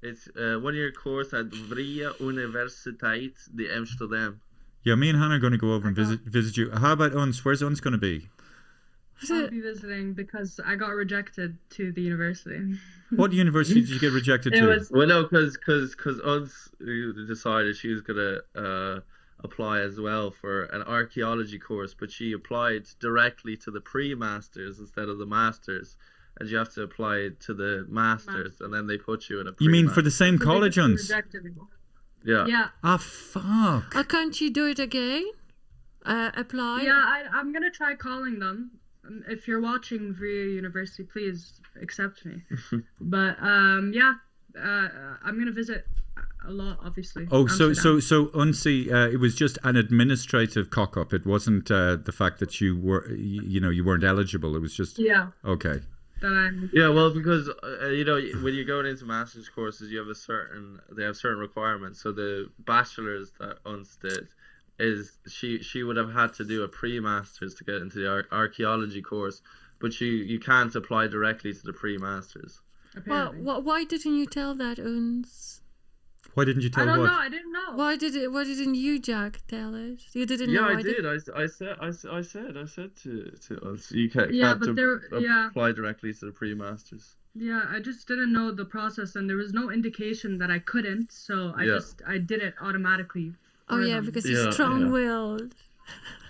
[SPEAKER 4] It's a 1-year course at Vrije Universiteit de Amsterdam.
[SPEAKER 2] Yeah, me and Hannah are going to go over and visit you. How about Uns? Where's Uns going to be?
[SPEAKER 5] I'll be visiting because I got rejected to the university.
[SPEAKER 2] What university did you get rejected to?
[SPEAKER 4] Well, no, because Uns decided she was gonna apply as well for an archaeology course, but she applied directly to the pre-masters instead of the masters, and you have to apply to the masters, and then they put you in a.
[SPEAKER 2] You mean for the same college, Uns?
[SPEAKER 4] Yeah.
[SPEAKER 5] Yeah.
[SPEAKER 2] Ah, fuck.
[SPEAKER 1] Can't you do it again? Apply?
[SPEAKER 5] Yeah, I'm gonna try calling them. If you're watching Vrije University, please accept me. But I'm gonna visit a lot, obviously.
[SPEAKER 2] Oh, so Unsi, it was just an administrative cock up. It wasn't the fact that you were, you weren't eligible. It was just okay.
[SPEAKER 4] Yeah, well, because when you're going into master's courses, they have certain requirements. So the bachelor's that Uns did is she would have had to do a pre-masters to get into the archaeology course, but you can't apply directly to the pre-masters.
[SPEAKER 1] Well, why didn't you tell that, Uns?
[SPEAKER 2] Why didn't you tell
[SPEAKER 5] I don't
[SPEAKER 2] what?
[SPEAKER 5] know. I didn't know.
[SPEAKER 1] Why didn't you, Jack, tell it? You didn't know.
[SPEAKER 4] Yeah, I did. I said to us, you can't apply directly to the pre-masters.
[SPEAKER 5] Yeah, I just didn't know the process, and there was no indication that I couldn't, so I did it automatically.
[SPEAKER 1] Oh yeah, because you're strong-willed.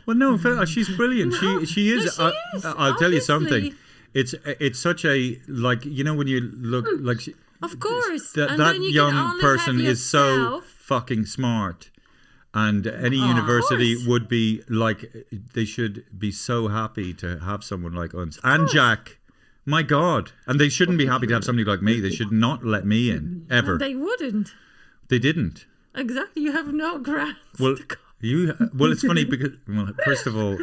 [SPEAKER 2] Well, no, she's brilliant. She is.
[SPEAKER 1] No, she is,
[SPEAKER 2] I'll tell you something.
[SPEAKER 1] obviously.
[SPEAKER 2] It's such a, like, you know, when you look like
[SPEAKER 1] Of course.
[SPEAKER 2] that
[SPEAKER 1] And then you can
[SPEAKER 2] young
[SPEAKER 1] only
[SPEAKER 2] person
[SPEAKER 1] have
[SPEAKER 2] is so
[SPEAKER 1] yourself.
[SPEAKER 2] fucking smart, and any university would be like, they should be so happy to have someone like us and Jack. My God, and they shouldn't be happy to have somebody like me. They should not let me in ever.
[SPEAKER 1] They wouldn't.
[SPEAKER 2] They didn't.
[SPEAKER 1] Exactly. You have no grounds.
[SPEAKER 2] Well,
[SPEAKER 1] to go.
[SPEAKER 2] it's funny because, well, first of all,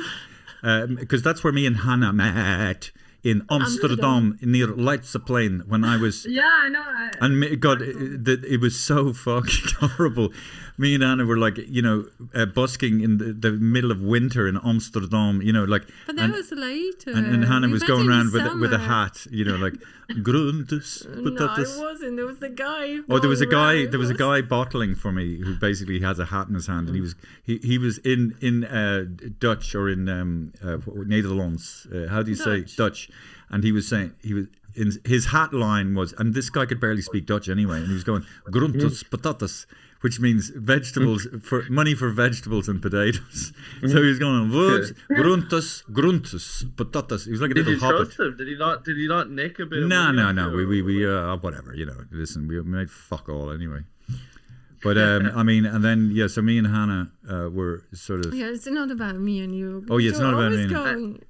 [SPEAKER 2] because that's where me and Hannah met in Amsterdam near Leidseplein when I was.
[SPEAKER 5] Yeah, I know.
[SPEAKER 2] God, it was so fucking horrible. Me and Anna were like, you know, busking in the middle of winter in Amsterdam, you know, like.
[SPEAKER 1] But that was later.
[SPEAKER 2] And Hannah
[SPEAKER 1] We
[SPEAKER 2] was
[SPEAKER 1] met
[SPEAKER 2] going
[SPEAKER 1] in
[SPEAKER 2] around
[SPEAKER 1] the
[SPEAKER 2] with a
[SPEAKER 1] summer.
[SPEAKER 2] hat, you know, like gruntus,
[SPEAKER 1] No,
[SPEAKER 2] patatas.
[SPEAKER 1] it wasn't. There was the guy.
[SPEAKER 2] Oh, there was a
[SPEAKER 1] going
[SPEAKER 2] guy.
[SPEAKER 1] around.
[SPEAKER 2] There was a guy bottling for me who basically has a hat in his hand, and he was in Dutch or in Netherlands. How do you say Dutch? And he was saying his hat line was, and this guy could barely speak Dutch anyway, and he was going gruntus patatas, which means vegetables for money for vegetables and potatoes. So he was going wood gruntus patatas. He was like a little hobbit.
[SPEAKER 4] Trust him? Did he not nick a bit?
[SPEAKER 2] No. We whatever, you know. Listen, we made fuck all anyway. But I mean, and then so me and Hannah were sort of.
[SPEAKER 1] Yeah, it's not about me and you.
[SPEAKER 2] Oh, yeah, it's not about me.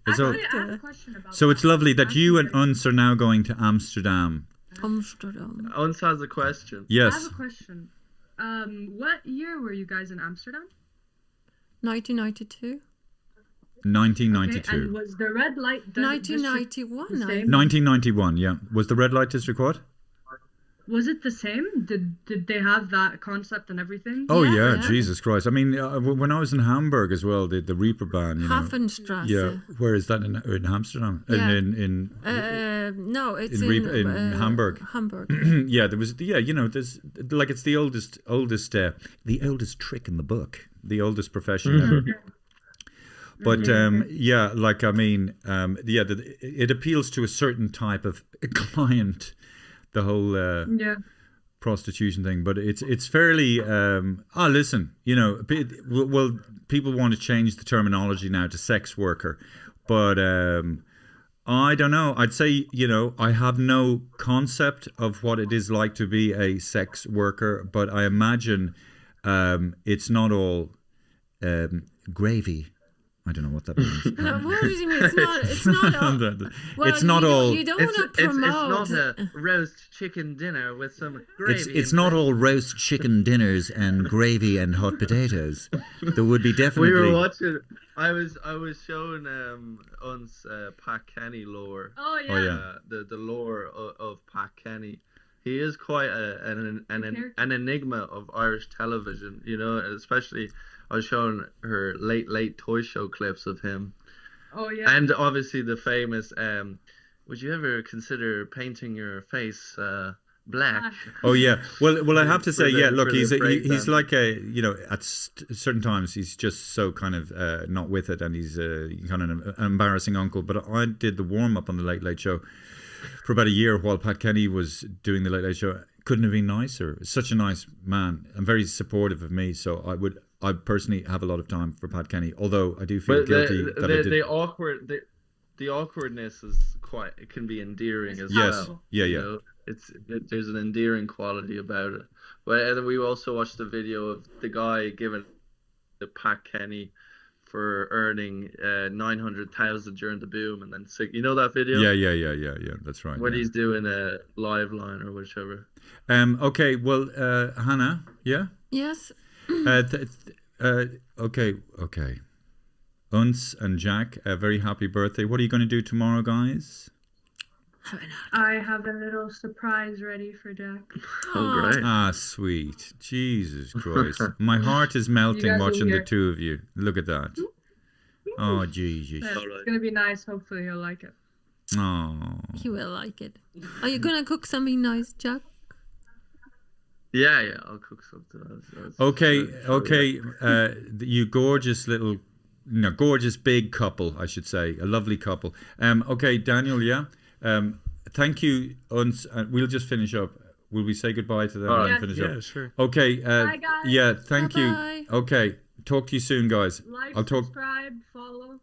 [SPEAKER 5] Actually, I have a question about
[SPEAKER 2] So
[SPEAKER 5] that.
[SPEAKER 2] it's lovely that you and Uns are now going to Amsterdam.
[SPEAKER 1] Amsterdam.
[SPEAKER 4] Uns has a question.
[SPEAKER 2] Yes.
[SPEAKER 5] I have a question. What year were you guys in Amsterdam?
[SPEAKER 1] 1992.
[SPEAKER 2] 1992.
[SPEAKER 5] Okay, and was the red light
[SPEAKER 1] 1991.
[SPEAKER 5] the same?
[SPEAKER 2] 1991. Yeah. Was the red light district what?
[SPEAKER 5] Was it the same? Did they have that concept and everything?
[SPEAKER 2] Oh yeah,
[SPEAKER 1] Yeah.
[SPEAKER 2] Jesus Christ! I mean, when I was in Hamburg as well, the Reeperbahn, you know.
[SPEAKER 1] Hafenstrasse.
[SPEAKER 2] Yeah, where is that in Amsterdam?
[SPEAKER 1] Yeah.
[SPEAKER 2] In
[SPEAKER 1] No, it's
[SPEAKER 2] in Hamburg.
[SPEAKER 1] Hamburg.
[SPEAKER 2] Yeah, there was. Yeah, you know, there's like it's the oldest trick in the book, the oldest profession ever. But yeah, like I mean, it appeals to a certain type of client, the whole prostitution thing. But it's fairly. Listen, you know, well, people want to change the terminology now to sex worker, but I don't know. I'd say, you know, I have no concept of what it is like to be a sex worker, but I imagine it's not all gravy. I don't know what that means.
[SPEAKER 1] What do you mean? It's not all. Well,
[SPEAKER 2] it's not all.
[SPEAKER 1] You don't want to promote.
[SPEAKER 4] It's not a roast chicken dinner with some gravy.
[SPEAKER 2] It's not all roast chicken dinners and gravy and hot potatoes. There would be definitely.
[SPEAKER 4] We were watching. I was showing Uns Pat Kenny lore.
[SPEAKER 5] Oh yeah.
[SPEAKER 2] Oh, yeah.
[SPEAKER 4] The lore of Pat Kenny. He is quite an enigma of Irish television, you know, especially. I was showing her late toy show clips of him.
[SPEAKER 5] Oh yeah.
[SPEAKER 4] And obviously the famous would you ever consider painting your face black?
[SPEAKER 2] Oh yeah. Well, I have to say,
[SPEAKER 4] For the-
[SPEAKER 2] look,
[SPEAKER 4] for the
[SPEAKER 2] he's
[SPEAKER 4] breakdown.
[SPEAKER 2] like a, you know, at certain times he's just so kind of not with it, and he's kind of an embarrassing uncle. But I did the warm up on the Late Late Show for about a year while Pat Kenny was doing the Late Late Show. Couldn't have been nicer. Such a nice man and very supportive of me. So I personally have a lot of time for Pat Kenny, although I do feel guilty that I did.
[SPEAKER 4] The awkwardness is it can be endearing as
[SPEAKER 2] Yes.
[SPEAKER 4] well.
[SPEAKER 2] Yeah.
[SPEAKER 4] You know? There's an endearing quality about it. But and then we also watched the video of the guy giving the Pat Kenny for earning 900,000 during the boom, and then you know that video?
[SPEAKER 2] Yeah. That's right.
[SPEAKER 4] When he's doing a live line or whichever.
[SPEAKER 2] Okay. Well, Hannah. Yeah.
[SPEAKER 1] Yes.
[SPEAKER 2] Okay. Uns and Jack, a very happy birthday. What are you going to do tomorrow, guys?
[SPEAKER 5] I have a little surprise ready for Jack.
[SPEAKER 4] Oh, great.
[SPEAKER 2] Ah, sweet. Jesus Christ. My heart is melting
[SPEAKER 5] guys will
[SPEAKER 2] watching the
[SPEAKER 5] hear.
[SPEAKER 2] two of you. Look at that. Oh, Jesus.
[SPEAKER 5] Yeah, it's gonna be nice. Hopefully he'll like it.
[SPEAKER 2] Oh.
[SPEAKER 1] He will like it. Are you gonna cook something nice, Jack?
[SPEAKER 4] Yeah, I'll cook something.
[SPEAKER 2] Okay. You gorgeous little, gorgeous big couple, I should say, a lovely couple. Okay, Daniel. Yeah. Thank you. We'll just finish up. Will we say goodbye to them and finish up?
[SPEAKER 3] Yeah, sure.
[SPEAKER 2] Okay.
[SPEAKER 5] Bye, guys.
[SPEAKER 2] Yeah. Thank
[SPEAKER 1] Bye-bye.
[SPEAKER 2] you. Okay. Talk to you soon, guys.
[SPEAKER 5] Like,
[SPEAKER 2] I'll talk.
[SPEAKER 5] subscribe, follow.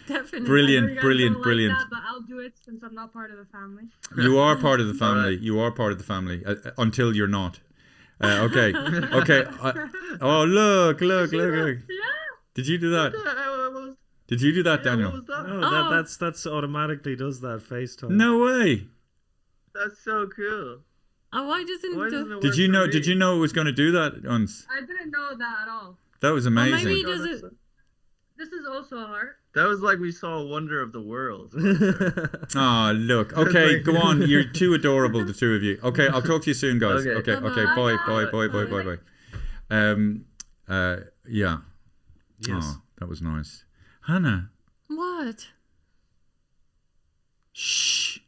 [SPEAKER 1] Definitely.
[SPEAKER 2] Brilliant,
[SPEAKER 5] I know you guys
[SPEAKER 2] brilliant,
[SPEAKER 5] don't
[SPEAKER 2] brilliant.
[SPEAKER 5] Like that, but I'll do it since I'm not part of the family.
[SPEAKER 2] You are part of the family.
[SPEAKER 4] Alright.
[SPEAKER 2] You are part of the family until you're not. Okay. Okay. Oh, look.
[SPEAKER 5] Yeah.
[SPEAKER 2] Did you do that? Did you do that, Daniel?
[SPEAKER 4] What was that?
[SPEAKER 3] No, that's automatically does that FaceTime.
[SPEAKER 2] No way.
[SPEAKER 4] That's so cool.
[SPEAKER 1] Oh, why doesn't
[SPEAKER 4] Why
[SPEAKER 1] it
[SPEAKER 4] doesn't it
[SPEAKER 2] Did
[SPEAKER 4] work
[SPEAKER 2] you
[SPEAKER 4] for
[SPEAKER 2] know?
[SPEAKER 4] me?
[SPEAKER 2] Did you know it was going to do that, Uns?
[SPEAKER 5] I didn't know that at all.
[SPEAKER 2] That was
[SPEAKER 1] Or
[SPEAKER 2] amazing.
[SPEAKER 1] maybe
[SPEAKER 4] Oh,
[SPEAKER 1] does
[SPEAKER 4] that's
[SPEAKER 1] it?
[SPEAKER 5] This is also a heart.
[SPEAKER 4] That was like we saw a wonder of the world.
[SPEAKER 2] Oh, look. Okay, go on. You're too adorable, the two of you. Okay, I'll talk to you soon, guys.
[SPEAKER 4] Okay.
[SPEAKER 2] Okay. Bye. Yeah.
[SPEAKER 3] Yes.
[SPEAKER 2] Oh, that was nice. Hannah.
[SPEAKER 1] What?
[SPEAKER 2] Shh.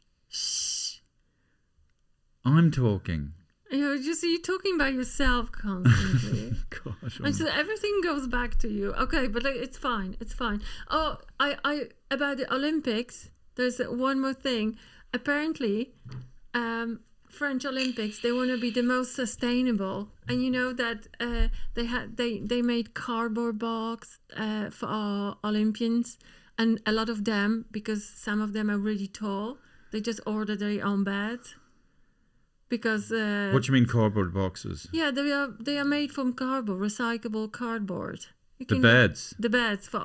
[SPEAKER 2] I'm talking.
[SPEAKER 1] You're talking about yourself constantly.
[SPEAKER 2] Gosh.
[SPEAKER 1] And so everything goes back to you. Okay, but like, it's fine. It's fine. Oh, I about the Olympics. There's one more thing. Apparently, French Olympics, they want to be the most sustainable, and you know that they made cardboard box for our Olympians, and a lot of them, because some of them are really tall, they just order their own beds. Because
[SPEAKER 2] What do you mean cardboard boxes?
[SPEAKER 1] yeah, they are made from cardboard, recyclable cardboard.
[SPEAKER 2] The beds.
[SPEAKER 1] The beds for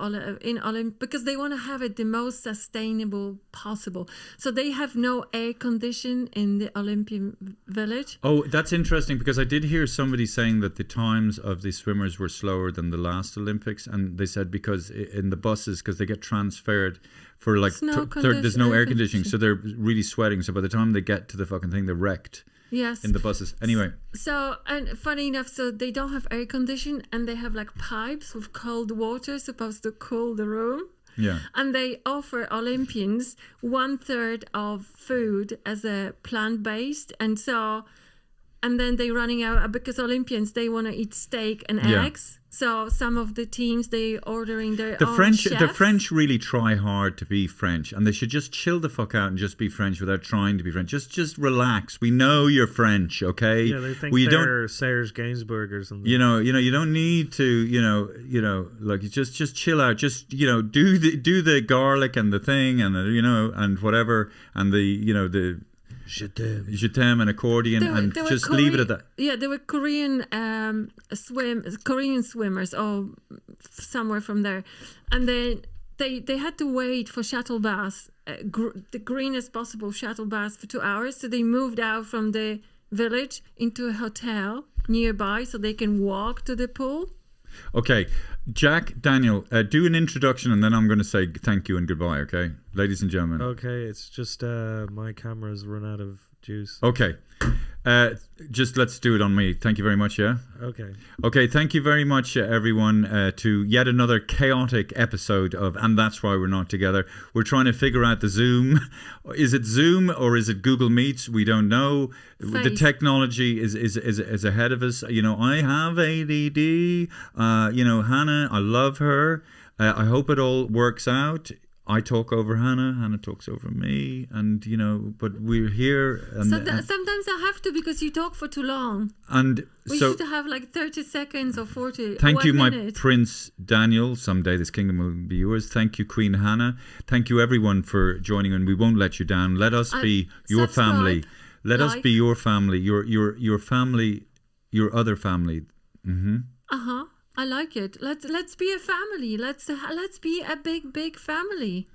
[SPEAKER 1] because they want to have it the most sustainable possible. So they have no air condition in the Olympian Village.
[SPEAKER 2] Oh, that's interesting because I did hear somebody saying that the times of the swimmers were slower than the last Olympics, and they said because in the buses, because they get transferred for like there's no air conditioning, so they're really sweating. So by the time they get to the fucking thing, they're wrecked.
[SPEAKER 1] Yes.
[SPEAKER 2] In the buses. Anyway.
[SPEAKER 1] So, and funny enough, so they don't have air condition, and they have like pipes with cold water supposed to cool the room.
[SPEAKER 2] Yeah.
[SPEAKER 1] And they offer Olympians 1/3 of food as a plant-based, and then they're running out because Olympians, they want to eat steak and eggs. So some of the teams, they ordering their own chef.
[SPEAKER 2] The French really try hard to be French, and they should just chill the fuck out and just be French without trying to be French. Just relax. We know you're French, okay?
[SPEAKER 3] Yeah, they think they're Serge Gainsbourg or something.
[SPEAKER 2] You don't need to, like just chill out. Just do the garlic and the thing and and whatever and the Je t'aime an accordion and just leave it at that.
[SPEAKER 1] Yeah, there were Korean swimmers or somewhere from there, and they had to wait for shuttle bus, the greenest possible shuttle bus for 2 hours. So they moved out from the village into a hotel nearby so they can walk to the pool.
[SPEAKER 2] Okay, Jack, Daniel, do an introduction and then I'm going to say thank you and goodbye, okay? Ladies and gentlemen.
[SPEAKER 3] Okay, it's just my camera's run out of juice.
[SPEAKER 2] Okay, just let's do it on me. Thank you very much, yeah? Okay, thank you very much, everyone, to yet another chaotic episode of And That's Why We're Not Together. We're trying to figure out the Zoom. Is it Zoom or is it Google Meets? We don't know. The technology is ahead of us. I have ADD. Hannah, I love her. I hope it all works out. I talk over Hannah talks over me, and but we're here. And
[SPEAKER 1] sometimes I have to because you talk for too long.
[SPEAKER 2] And
[SPEAKER 1] we
[SPEAKER 2] so
[SPEAKER 1] should have like 30 seconds or 40.
[SPEAKER 2] Thank you, my
[SPEAKER 1] minute.
[SPEAKER 2] Prince Daniel. Someday this kingdom will be yours. Thank you, Queen Hannah. Thank you, everyone, for joining, and we won't let you down. Let us be your family. Let us be your family. Your family. Your other family. Mm-hmm.
[SPEAKER 1] I like it. Let's be a family. Let's be a big family.